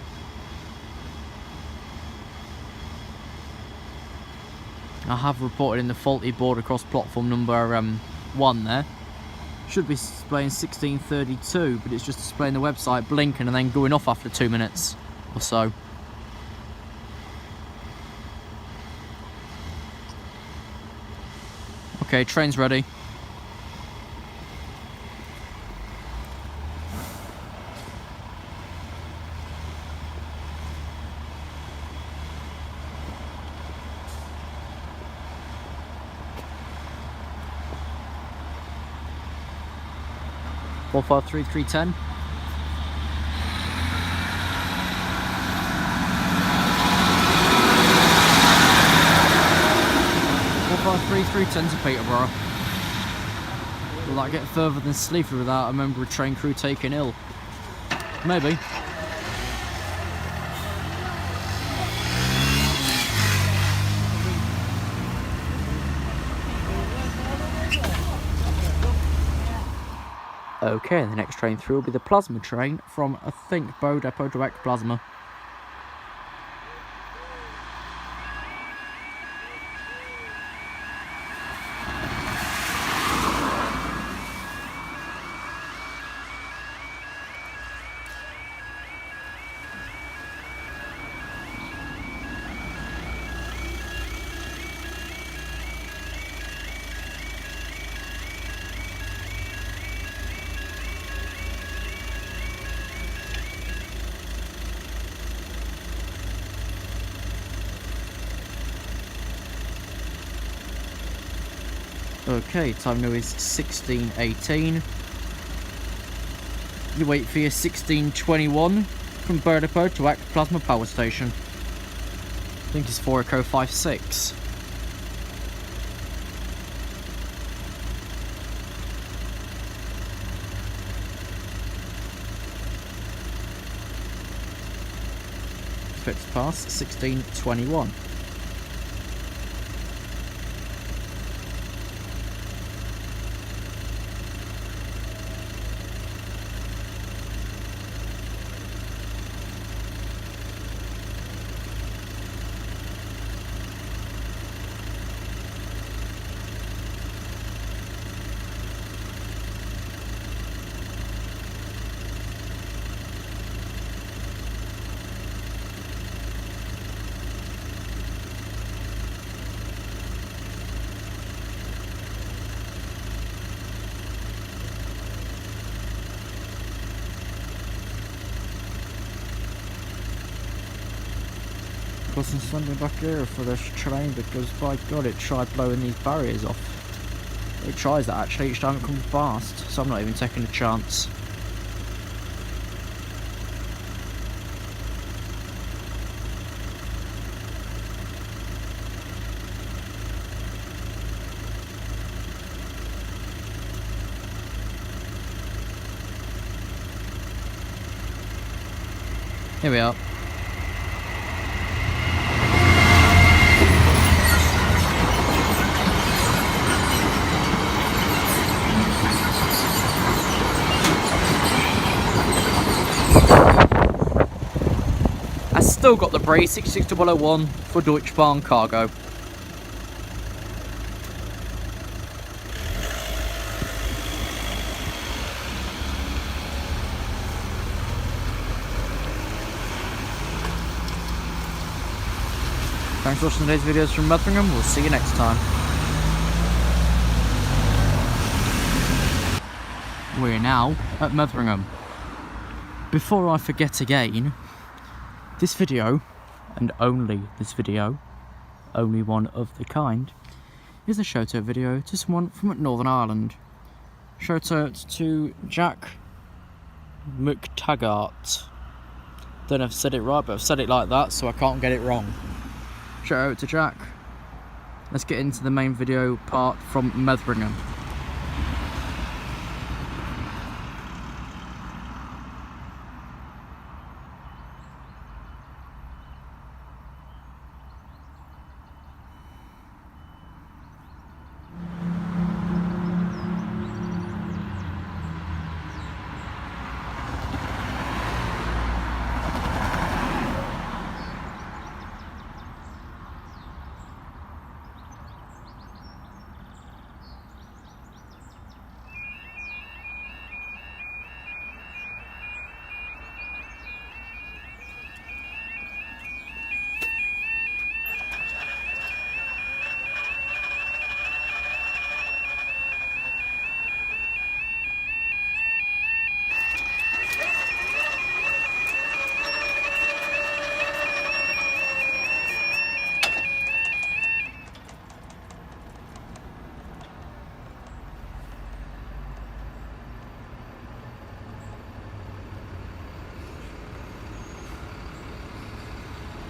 I have reported in the faulty board across platform number 1 there. Should be displaying 1632, but it's just displaying the website blinking and then going off after 2 minutes or so. Okay, train's ready. Four 53310. To Peterborough. Will that get further than Sleaford without a member of train crew taken ill? Maybe. Okay, the next train through will be the plasma train from, I think, Bow Depot Direct Plasma. Okay, time now is 16:18. You wait for your 16:21 from Bow Depot to Act Plasma Power Station. I think it's 4 Echo 56. Fixed pass 16:21. wasn't standing back here for this train because by God it tried blowing these barriers off. It tries that actually each time it comes past, so I'm not even taking a chance. Here we are. I still got the brace 66001 for Deutsche Bahn cargo. Thanks for watching today's videos from Metheringham. We'll see you next time. We're now at Metheringham. Before I forget again, this video, and only this video, only one of the kind, is a shout-out video to someone from Northern Ireland. Shout-out to Jack McTaggart. Don't know if I've said it right, but I've said it like that, so I can't get it wrong. Shout out to Jack. Let's get into the main video part from Metheringham.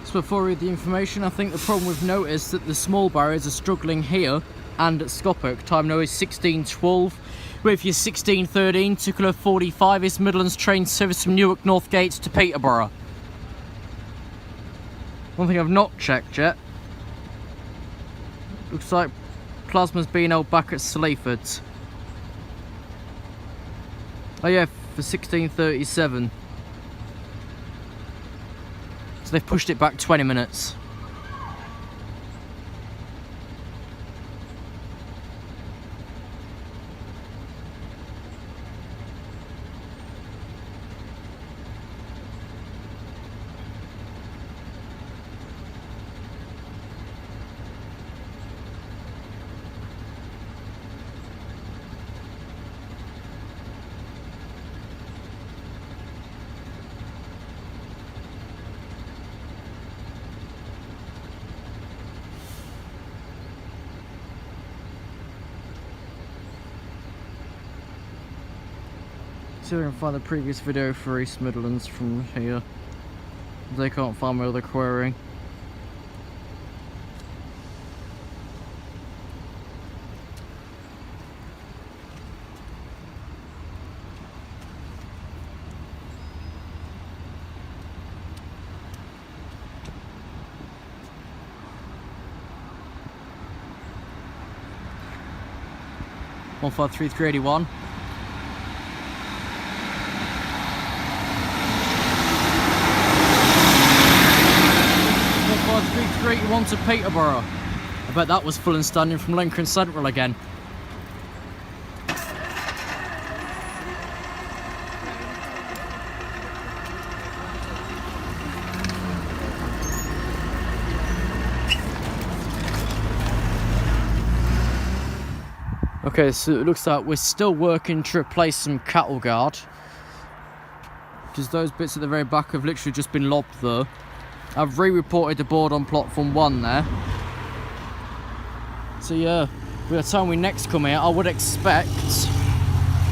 So before I read the information, I think the problem we've noticed that the small barriers are struggling here and at Scoppock. Time now is 16:12. With your 16:13, Tucula 45 is Midlands train service from Newark Northgate to Peterborough. One thing I've not checked yet. Looks like plasma's being held back at Sleaford. Oh yeah, for 16:37. So they've pushed it back 20 minutes. See if I can find the previous video for East Midlands from here. They can't find my other query. One 53381. 15381 to Peterborough. I bet that was full and standing from Lincoln Central again. Okay, so it looks like we're still working to replace some cattle guard, because those bits at the very back have literally just been lobbed there. I've re-reported the board on platform 1 there. So yeah, by the time we next come here, I would expect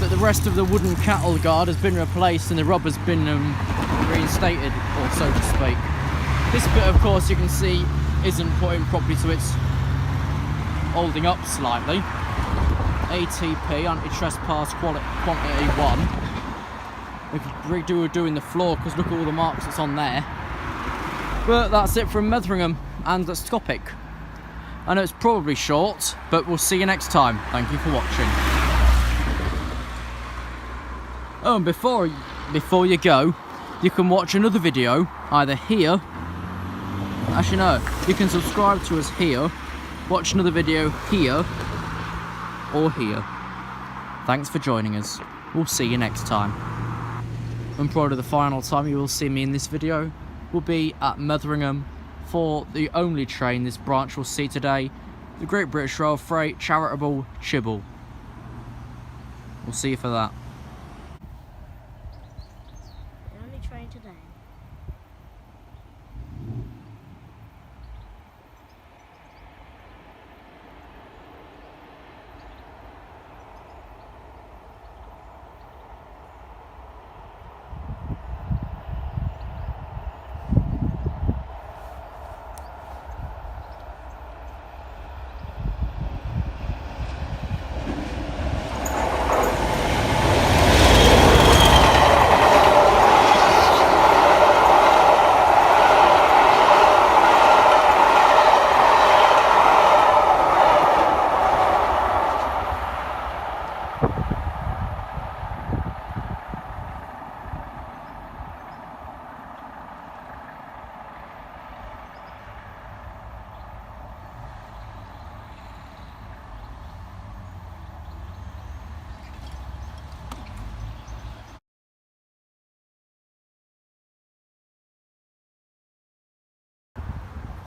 that the rest of the wooden cattle guard has been replaced and the rubber's been reinstated, or so to speak. This bit, of course, you can see isn't put in properly, so it's holding up slightly. ATP, anti-trespass quantity 1. We could doing the floor, because look at all the marks that's on there. But that's it from Metheringham and this topic. I know it's probably short, but we'll see you next time. Thank you for watching. Oh, and before you go, you can watch another video either here. Actually, no, you can subscribe to us here, watch another video here, or here. Thanks for joining us. We'll see you next time. And probably the final time you will see me in this video will be at Metheringham for the only train this branch will see today, the Great British Rail Freight Charitable Chibble. We'll see you for that. The only train today.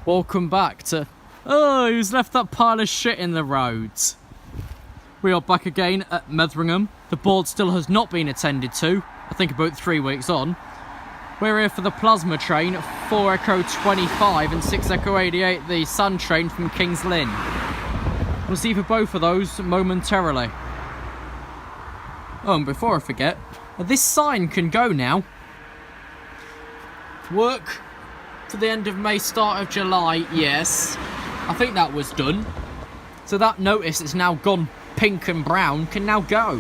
Welcome back to... Oh, who's left that pile of shit in the roads? We are back again at Metheringham. The board still has not been attended to, I think about 3 weeks on. We're here for the plasma train, 4 Echo 25 and 6 Echo 88, the sand train from King's Lynn. We'll see for both of those momentarily. Oh, and before I forget, this sign can go now. Work for the end of May, start of July, yes. I think that was done. So that notice that's now gone pink and brown can now go.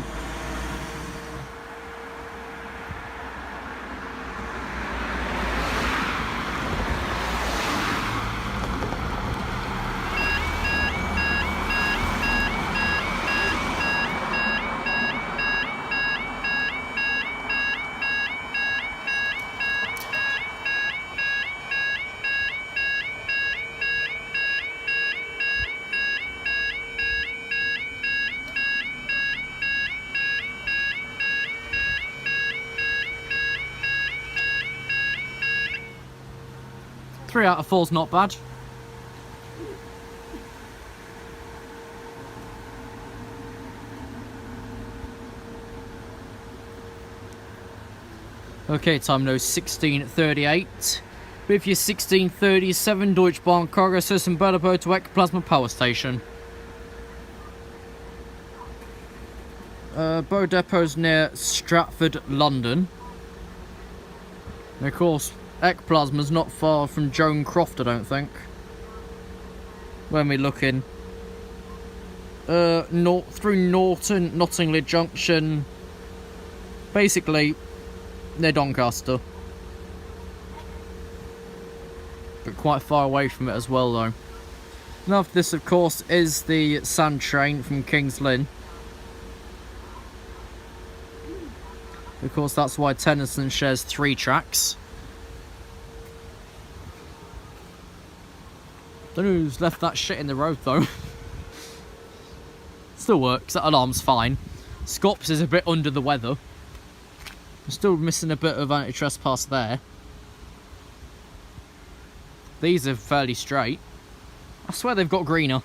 Three out of 4's not bad. Okay, time now 16:38. With your 16:37 Deutsche Bahn cargo system Bellabo to Ectoplasma Power Station. Bow Depot's near Stratford, London. And of course, Ectoplasma's not far from Joan Croft, I don't think. When we're looking through Norton, Nottingley Junction, basically near Doncaster, but quite far away from it as well though. Now this of course is the sand train from King's Lynn. Of course that's why Tennyson shares 3 tracks. Don't know who's left that shit in the road though. Still works, that alarm's fine. Scops is a bit under the weather. I'm still missing a bit of anti-trespass there. These are fairly straight. I swear they've got greener.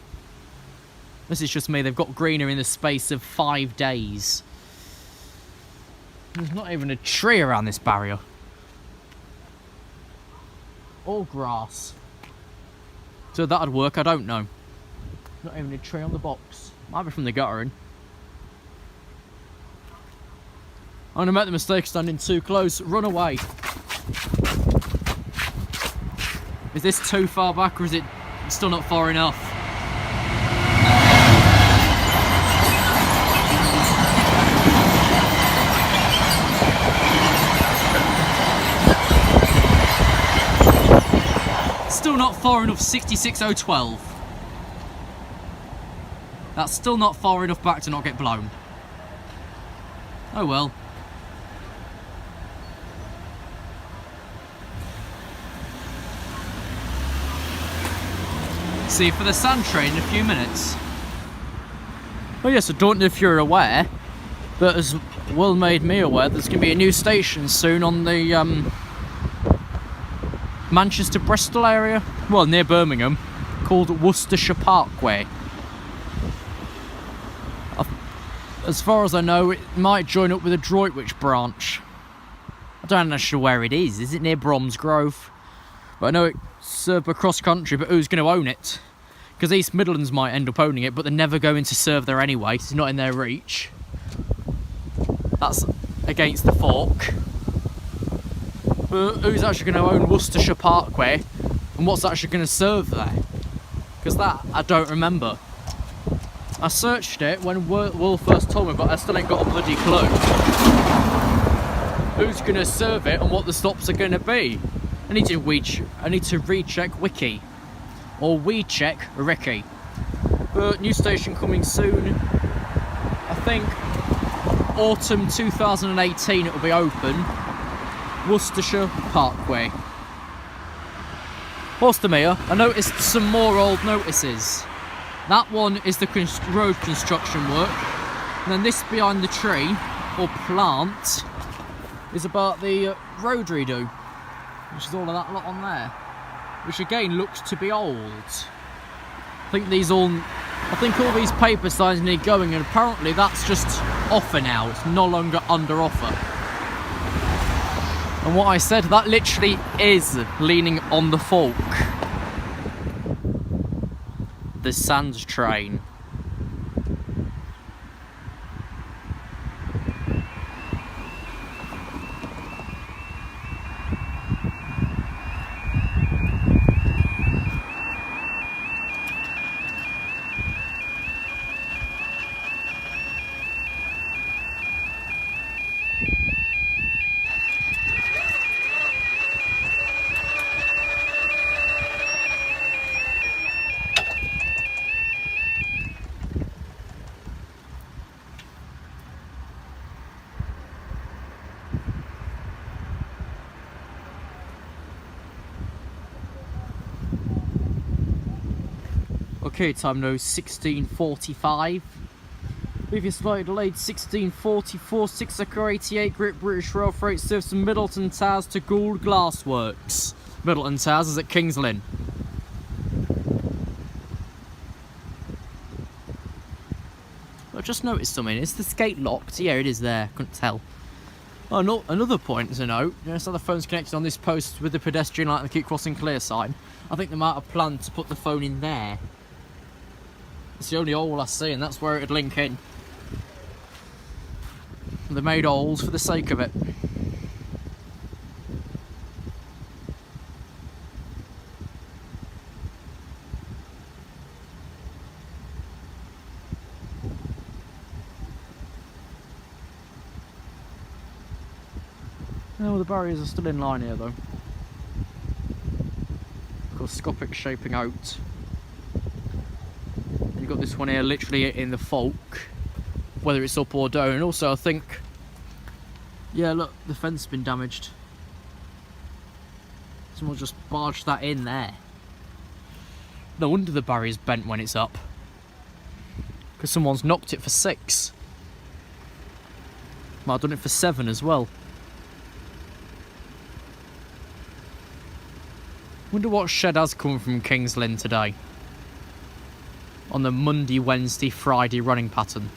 This is just me, they've got greener in the space of 5 days. There's not even a tree around this barrier. or grass. So that'd work, I don't know. Not even a tree on the box. Might be from the guttering. I'm gonna make the mistake of standing too close. Run away. Is this too far back or is it still not far enough? Still not far enough, 66012. That's still not far enough back to not get blown. Oh well. See you for the sand train in a few minutes. Oh yes, I don't know if you're aware, but as Will made me aware, there's going to be a new station soon on the Manchester-Bristol area, well, near Birmingham, called Worcestershire Parkway. As far as I know, it might join up with a Droitwich branch. I don't know sure where it is. Is it near Bromsgrove? But I know it's served by cross country, but who's going to own it? Because East Midlands might end up owning it, but they're never going to serve there anyway, it's not in their reach. That's against the fork. But who's actually going to own Worcestershire Parkway, and what's actually going to serve there? Because that, I don't remember. I searched it when Will first told me, but I still ain't got a bloody clue. Who's going to serve it and what the stops are going to be? I need to recheck Wiki. Or WeCheck Ricky. But new station coming soon. I think autumn 2018 it'll be open. Worcestershire Parkway. Whilst I'm here, I noticed some more old notices. That one is the road construction work. And then this behind the tree, or plant, is about the road redo. Which is all of that lot on there. Which again looks to be old. I think all these paper signs need going, and apparently that's just offer now. It's no longer under offer. And what I said, that literally is leaning on the fork. The sand train. Okay, time now 16:45. If you're slightly delayed, 16:44, 6 Echo 88, Great British Rail Freight serves from Middleton Towers to Gould Glassworks. Middleton Towers is at Kings Lynn. I just noticed something. Is the gate locked? Yeah, it is there. Couldn't tell. Oh, no, another point to note. You notice how the phone's connected on this post with the pedestrian light and the keep crossing clear sign. I think they might have planned to put the phone in there. It's the only hole I see, and that's where it'd link in. They made holes for the sake of it. Oh, the barriers are still in line here though. Microscopic shaping out. You've got this one here literally in the fork, whether it's up or down. And also I think, yeah, look, the fence has been damaged. Someone just barged that in there. No wonder the barrier's bent when it's up, because someone's knocked it for 6. Might have done it for 7 as well. Wonder what shed has come from Kings Lynn today on the Monday, Wednesday, Friday running pattern.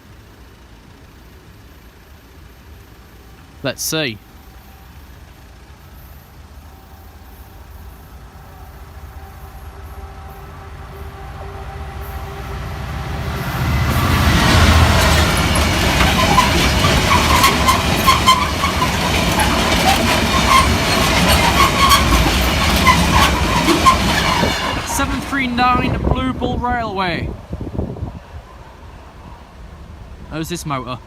Let's see. 739 Blue Bull Railway. How's this motor?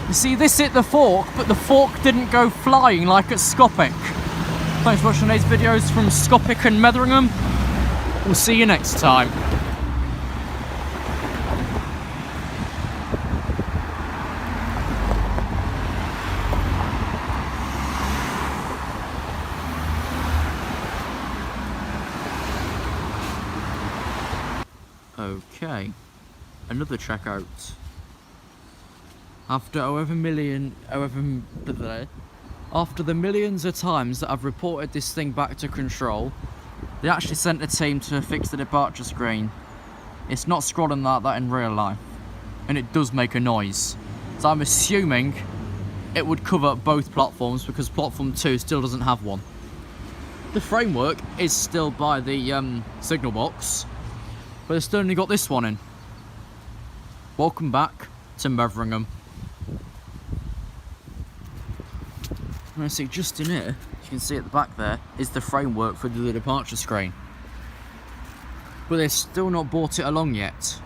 You see, this hit the fork, but the fork didn't go flying like at Scoppic. Thanks for watching today's videos from Scoppic and Metheringham. We'll see you next time. Okay, another check out. After after the millions of times that I've reported this thing back to control, they actually sent a team to fix the departure screen. It's not scrolling like that in real life, and it does make a noise. So I'm assuming it would cover both platforms because platform 2 still doesn't have one. The framework is still by the signal box, but they've still only got this one in. Welcome back to Metheringham. And I see just in here, you can see at the back there, is the framework for the departure screen. But they've still not brought it along yet.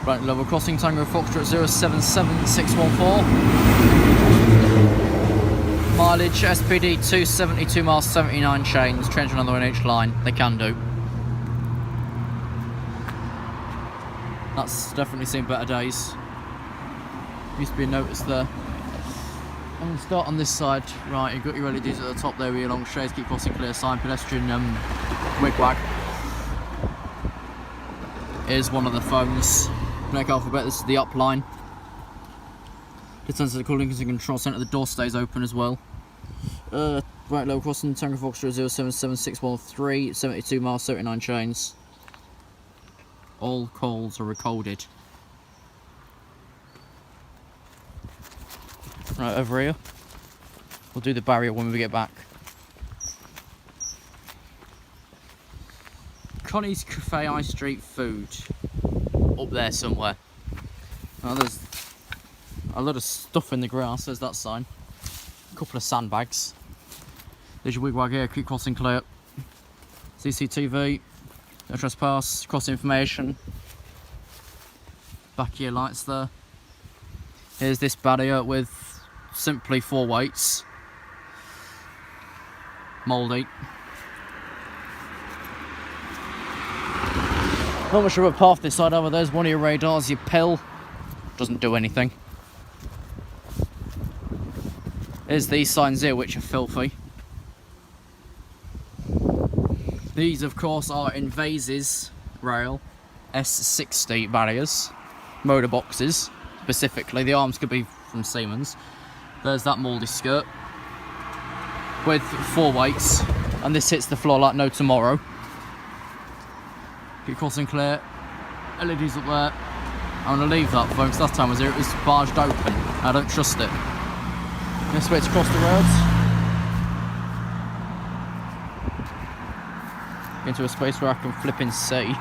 Right, level crossing Tango Foxtrot 077614. Mileage SPD 272 miles 79 chains, change another one each line. They can do. That's definitely seen better days. Used to be a notice there. I'm going to start on this side. Right, you've got your LEDs at the top there with your long shades, keep crossing clear sign, pedestrian wigwag. Here's one of the phones. Black alphabet, this is the up line. Descends to the call Lincolnshire control centre, the door stays open as well. Right, level crossing Tango Foxtrot 077613, 72 miles, 79 chains. All calls are recorded. Right, over here. We'll do the barrier when we get back. Connie's Cafe High Street Food. Up there somewhere. Oh, there's a lot of stuff in the grass, there's that sign. A couple of sandbags. There's your wigwag here, keep crossing clear. CCTV, no trespass, cross information. Back of your lights there. Here's this barrier with simply 4 weights. Mouldy. Not much of a path this side over. There's one of your radars, your pill. Doesn't do anything. There's these signs here which are filthy. These of course are Invase's rail S60 barriers. Motor boxes specifically. The arms could be from Siemens. There's that mouldy skirt with 4 weights, and this hits the floor like no tomorrow. Keep crossing clear. LEDs up there. I'm going to leave that phone because last time I was here it was barged open. I don't trust it. Let's wait to cross the roads. Into a space where I can flip and see.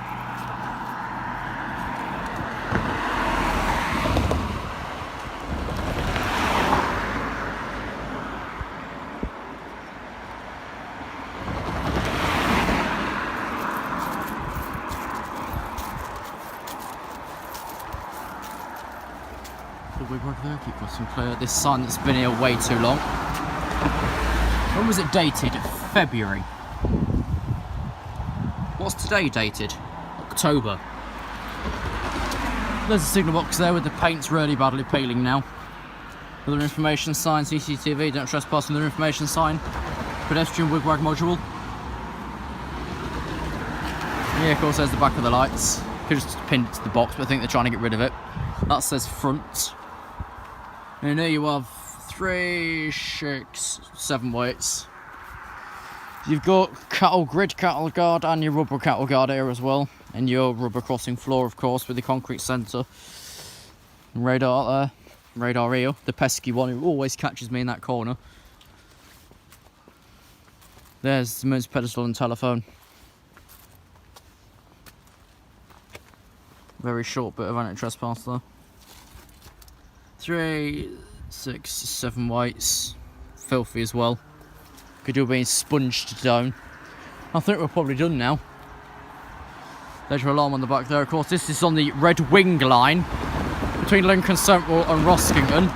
There, keep crossing clear. This sign that's been here way too long. When was it dated? February. What's today dated? October. There's a signal box there with the paint's really badly peeling now. Another information sign, CCTV, don't trespass, another information sign. Pedestrian wigwag module. Yeah, of course there's the back of the lights. Could just pinned it to the box, but I think they're trying to get rid of it. That says front. And here you have 3, 6, 7 weights. You've got grid cattle guard and your rubber cattle guard here as well. And your rubber crossing floor, of course, with the concrete centre. Radar there. Radar here, the pesky one who always catches me in that corner. There's the emergency pedestal and telephone. Very short bit of anti-trespass there. 3, 6, 7 whites. Filthy as well. Could do being sponged down. I think we're probably done now. There's your alarm on the back there. Of course, this is on the Red Wing line between Lincoln Central and Roskington.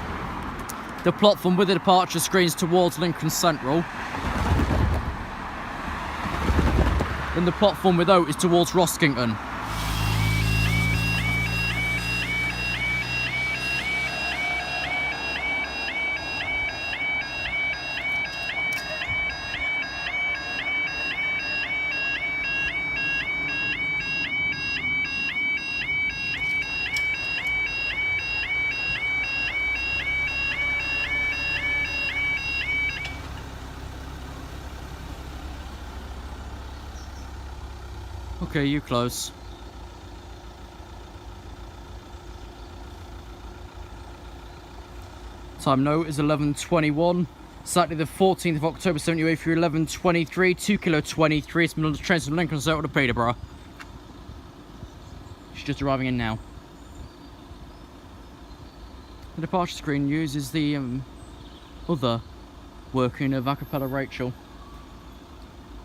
The platform with the departure screens towards Lincoln Central. Then the platform without is towards Roskington. Okay, you close. Time now is 11:21. Saturday the 14th of October 78 through 11:23. 2 kilo 23. It's middle of the train from Lincoln Central to Peterborough. She's just arriving in now. The departure screen uses the other working of Acapella Rachel.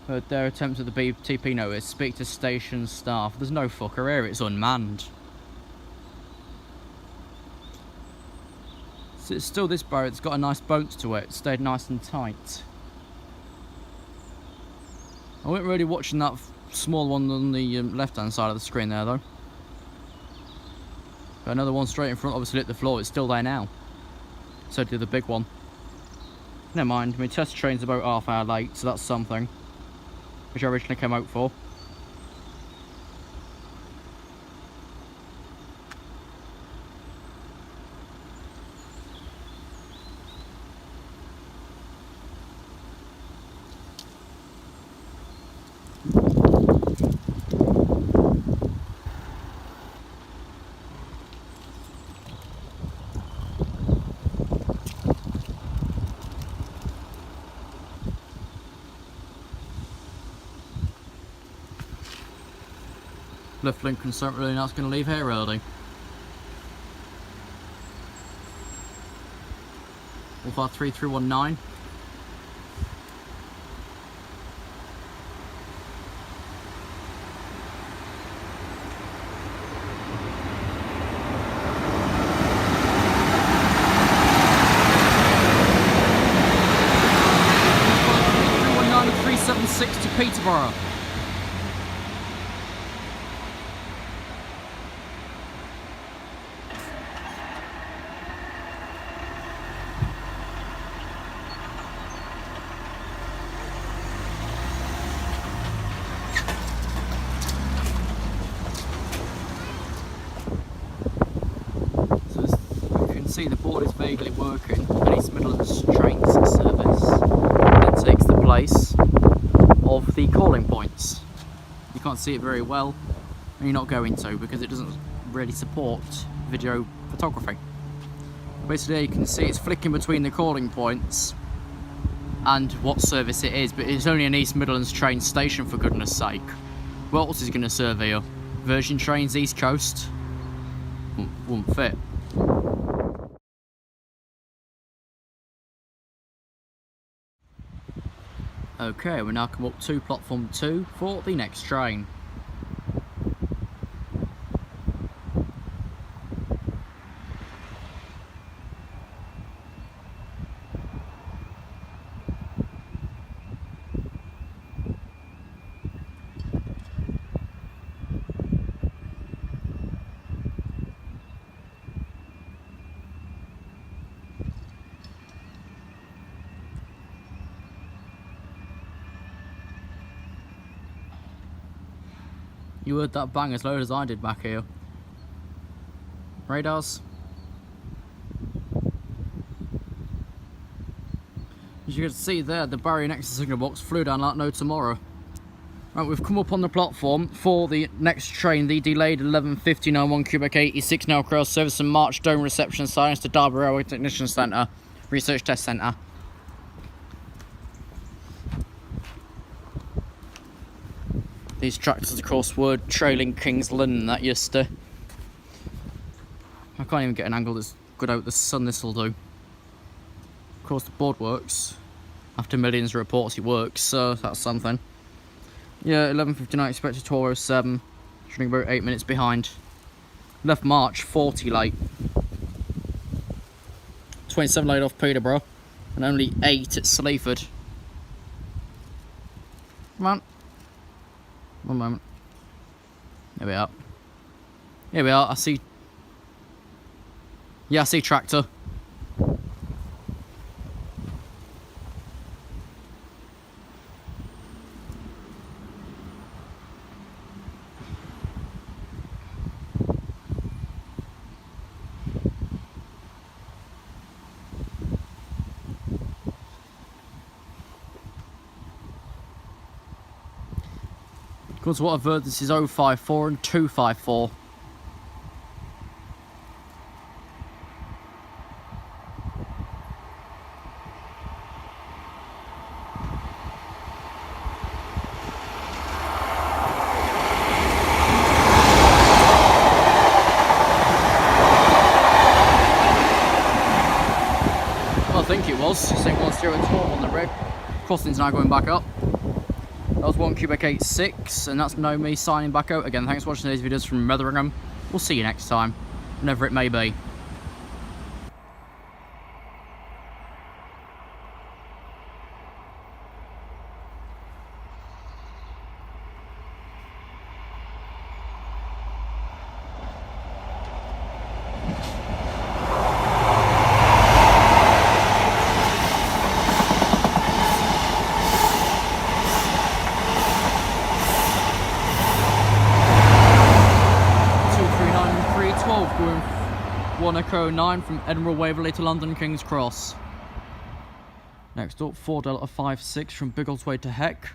Heard their attempt at the BTP notice. Speak to station staff. There's no fucker here, it's unmanned. So it's still this barrier, it's got a nice bounce to it. It stayed nice and tight. I wasn't really watching that small one on the left hand side of the screen there though. Got another one straight in front, obviously hit the floor, it's still there now. So did the big one. Never mind, my test train's about half hour late, so that's something. Which I originally came out for. Left Lincoln Central and that's going to leave here early. Alpha 3319. And 376 to Peterborough. See the board is vaguely working, and East Midlands trains service that takes the place of the calling points. You can't see it very well, and you're not going to because it doesn't really support video photography. Basically you can see it's flicking between the calling points and what service it is, but it's only an East Midlands train station for goodness sake. What else is going to serve here? Virgin Trains East Coast? Won't fit. Okay, we now come up to platform 2 for the next train. You heard that bang as loud as I did back here. Radars. As you can see there, the barrier next to the signal box flew down like no tomorrow. Right, we've come up on the platform for the next train, the delayed 11:59 cubic 86 now cross service and March Dome reception science to Derby Railway Technician Centre, Research Test Centre. These tractors, of course, were trailing King's Lynn that yesterday. can't even get an angle that's good out the sun. This will do. Of course, the board works. After millions of reports, it works, so that's something. Yeah, 11:59 expected, 12:07. Running about 8 minutes behind. Left March 40 late. 27 late off Peterborough, and only 8 at Sleaford. Come on. One moment. Here we are. Here we are. I see. Yeah, I see tractor. According to what I've heard, this is 054 and 254. Well, I think it was. St. 102 on the red. Crossing's now going back up. That was 1 Quebec 86, and that's now me signing back out again. Thanks for watching these videos from Metheringham. We'll see you next time, whenever it may be. Going 1 Echo 9 from Edinburgh Waverley to London King's Cross. Next up, 4 Delta 56 from Biggleswade to Heck.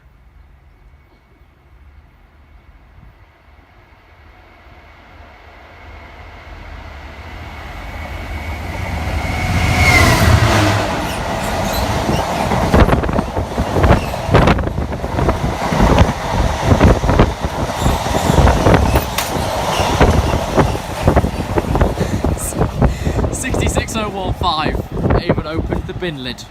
Even opened the bin lid.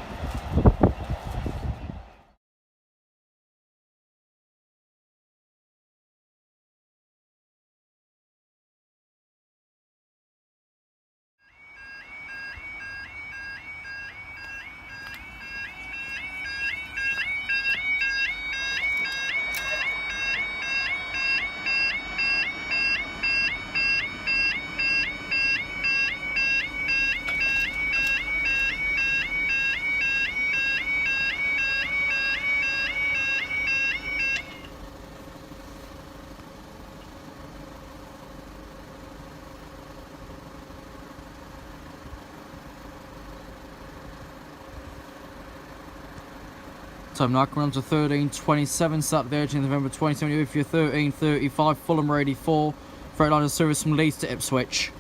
Time now coming on to 13:27, Saturday 18th November 2020 with your 13:35 Fulham Road 84 Freightliner service from Leeds to Ipswich.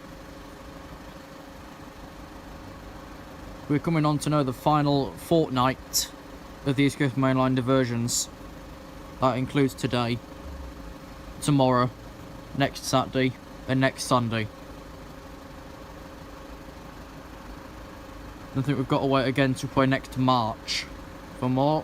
We're coming on to know the final fortnight of the East Coast Mainline diversions. That includes today, tomorrow, next Saturday and next Sunday. I think we've got to wait again to play next March for more.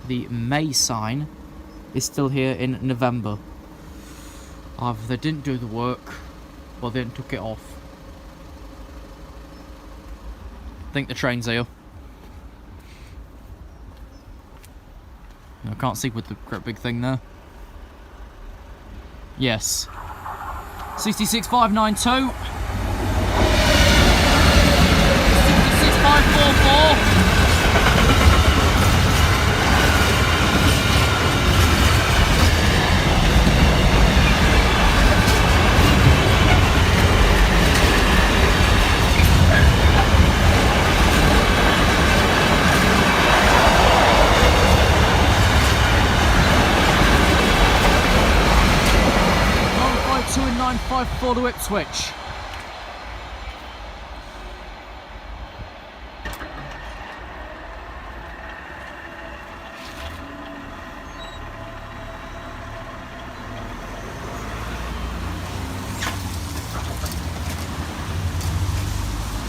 The May sign is still here in November. Either they didn't do the work or they took it off. I think the train's here. I can't see with the great big thing there. Yes. 66592. 66544. 2.95 for the Ipswich.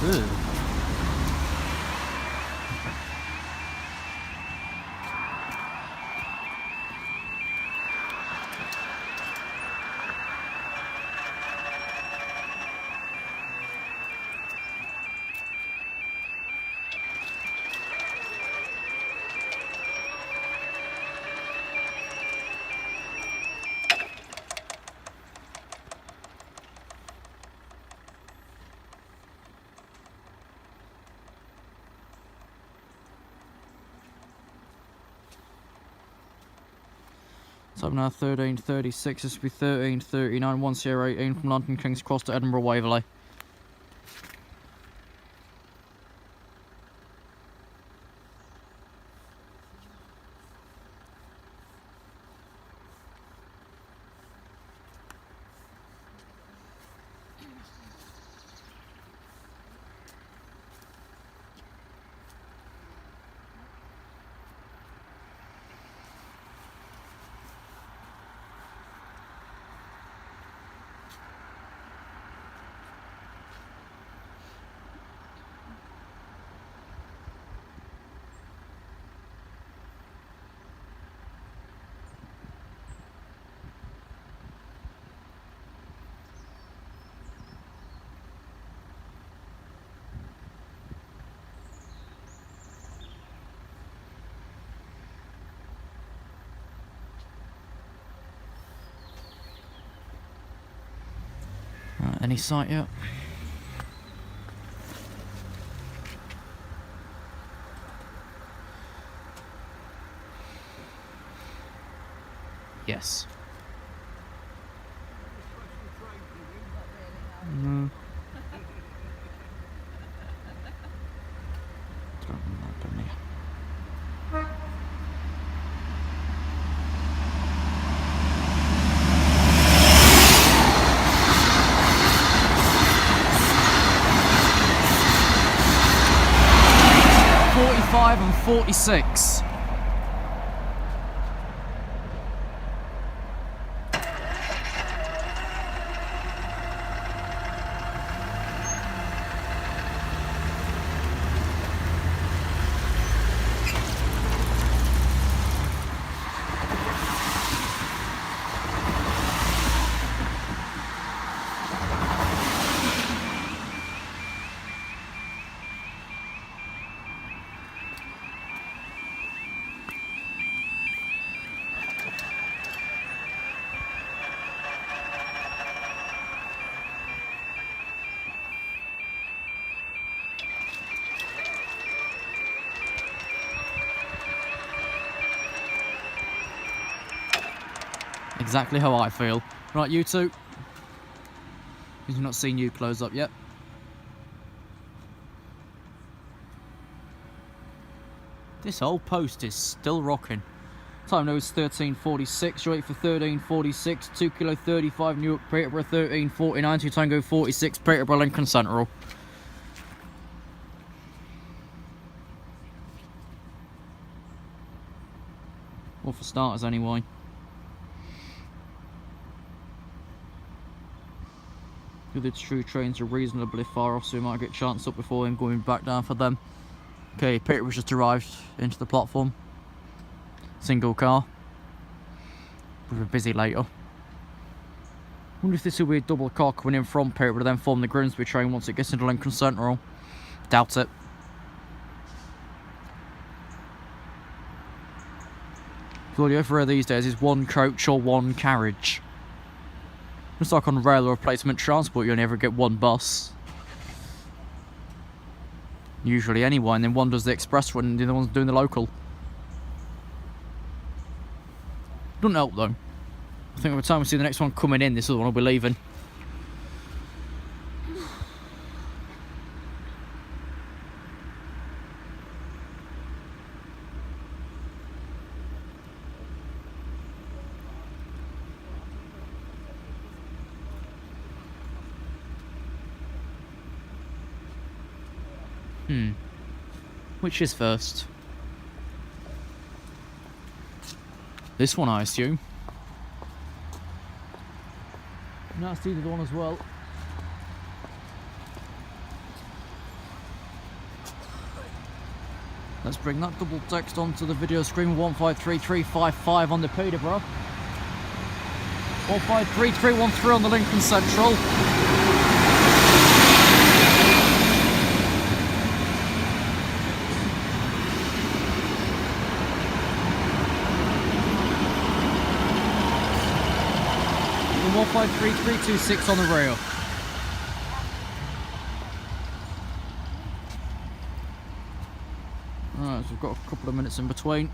Ugh. So now 13:36, this will be 13:39, 1018 from London King's Cross to Edinburgh Waverley. Any sight yet? Yes. No. Don't need. 45 and 46. Exactly how I feel. Right, you two. You've not seen you close up yet. This old post is still rocking. Time now is 13:46. You're 8 for 13:46. 2 kilo 35 Newark Peterborough 13:49. 2 Tango 46 Peterborough Lincoln Central. Well, for starters anyway. The two trains are reasonably far off, so we might get chanced up before him going back down for them. Okay, Peterborough's just arrived into the platform. Single car. With a busy later. Wonder if this will be a double car coming in from Peterborough, then form the Grimsby train once it gets into Lincoln Central. Doubt it. All you ever hear these days is one coach or one carriage. Just like on rail or replacement transport, you only ever get one bus. Usually anyway, and then one does the express run and the other one's doing the local. Doesn't help though. I think by the time we see the next one coming in, this other one will be leaving. Which is first? This one, I assume. No, it's either one as well. Let's bring that double text onto the video screen. 153355 on the Peterborough. 153313 on the Lincoln Central. And 153326 on the rail. Alright, so we've got a couple of minutes in between.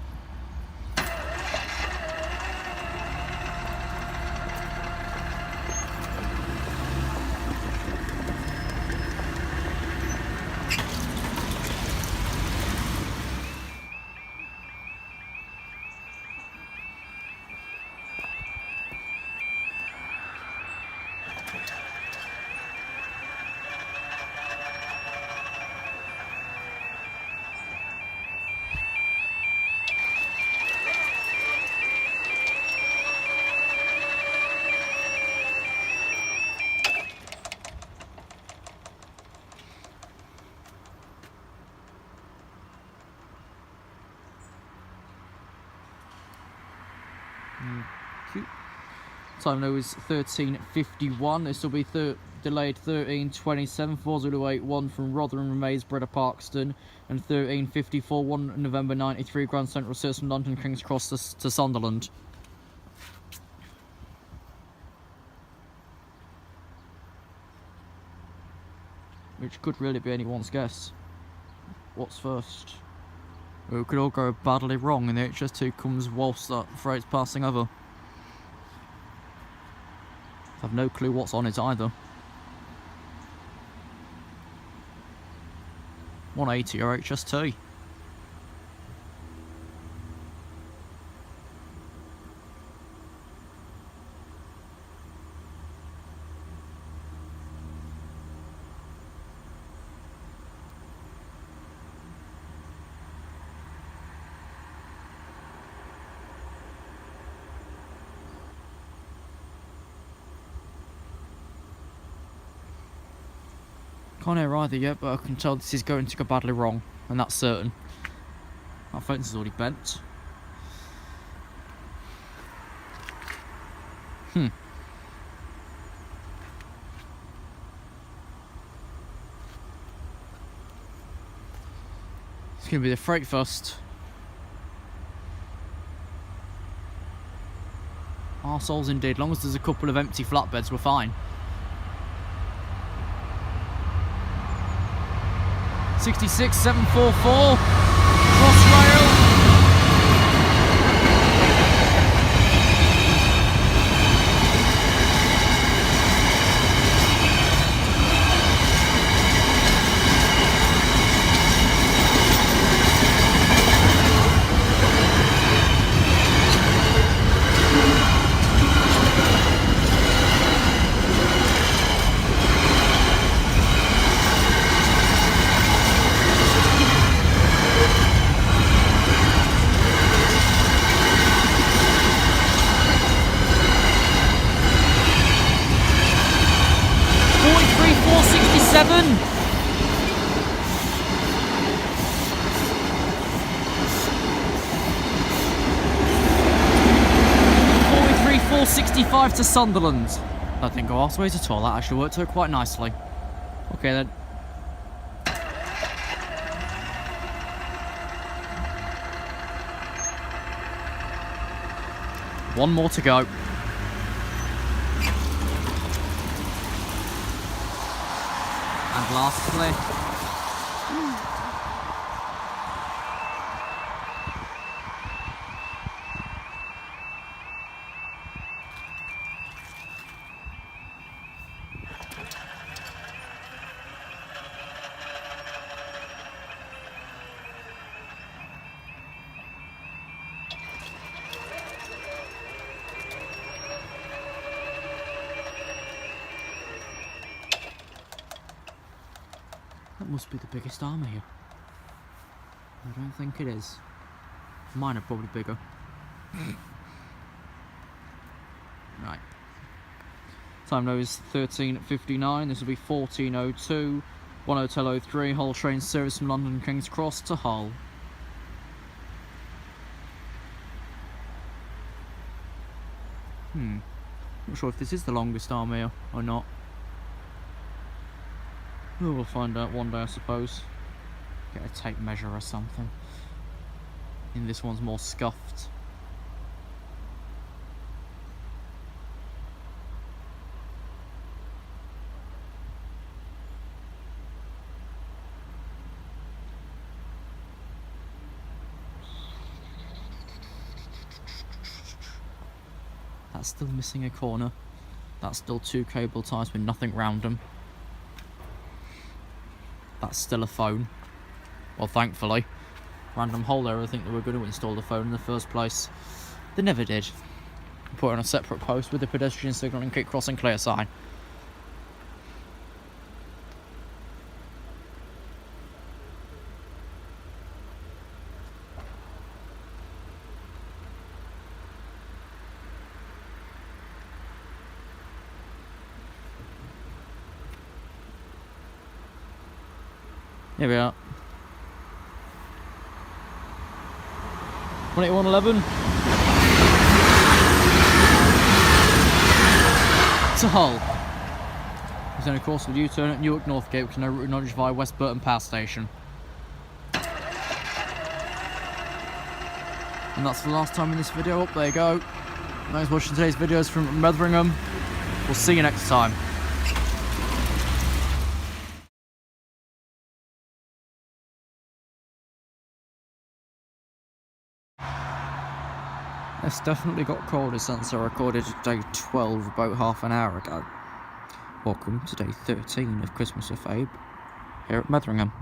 Time now is 13:51. This will be delayed 13:27. 4081 from Rotherham, Maysborough, Parkston, and 13:54. 1 November 93 Grand Central Service from London King's Cross to Sunderland. Which could really be anyone's guess. What's first? It could all go badly wrong, and the HS2 comes whilst that freight's passing over. I have no clue what's on it either. 180 or HS2. Can't hear either yet, but I can tell this is going to go badly wrong, and that's certain. Our fence is already bent. It's going to be the freight first. Arseholes indeed. As long as there's a couple of empty flatbeds, we're fine. 66744 Crossrail. To Sunderland. That didn't go halfways at all. That actually worked out quite nicely. Okay then. One more to go. And lastly. That must be the biggest armour here. I don't think it is. Mine are probably bigger. Right. Time now is 13:59. This will be 14:02. 1 Hotel 03. Hull train service from London King's Cross to Hull. Not sure if this is the longest arm here or not. We'll find out one day, I suppose. Get a tape measure or something. And this one's more scuffed. That's still missing a corner. That's still 2 cable ties with nothing round them. That's still a phone. Well, thankfully. Random hole there, I think they were going to install the phone in the first place. They never did. Put it on a separate post with the pedestrian signal and keep crossing clear sign. Here we are. 18111 to Hull. There's then of course a U-turn at Newark Northgate, which is now routed knowledge via West Burton Power Station. And that's the last time in this video. Up there you go. Thanks for watching today's videos from Metheringham. We'll see you next time. It's definitely got colder since I recorded day 12 about half an hour ago. Welcome to day 13 of Christmas with Abe here at Metheringham.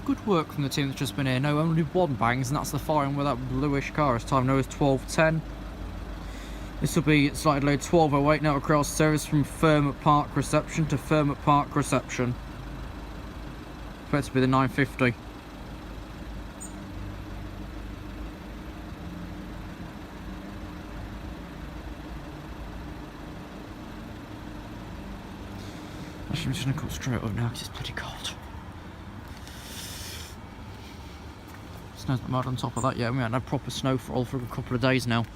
Good work from the team that's just been here. No, only one bangs, and that's the firing with that bluish car. As time now is 12:10. This will be slightly delayed 12:08 now across service from Fairmont Park reception to Fairmont Park reception. Expected to be the 9:50. Actually, I'm just going to cut straight up now because it's bloody cold. Snow's not mad on top of that yet. We haven't had proper snowfall for a couple of days now.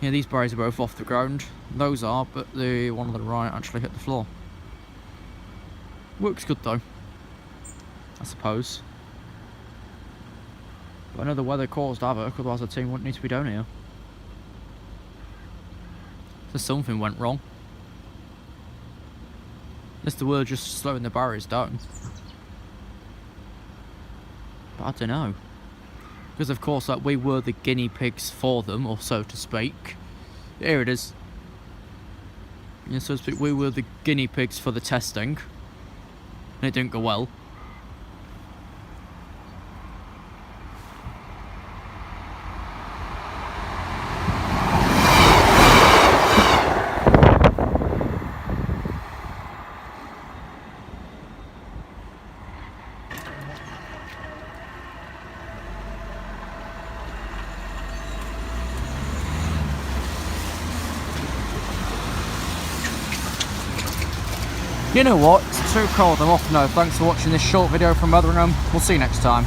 Yeah, these barriers are both off the ground. Those are, but the one on the right actually hit the floor. Works good though, I suppose. But I know the weather caused havoc, otherwise the team wouldn't need to be down here. So something went wrong. Unless they were just slowing the barriers down. But I don't know. Because of course like, we were the guinea pigs for them, or so to speak. Here it is. Yeah, so to speak, we were the guinea pigs for the testing. And it didn't go well. You know what, it's too cold, I'm off now. Thanks for watching this short video from Metheringham. We'll see you next time.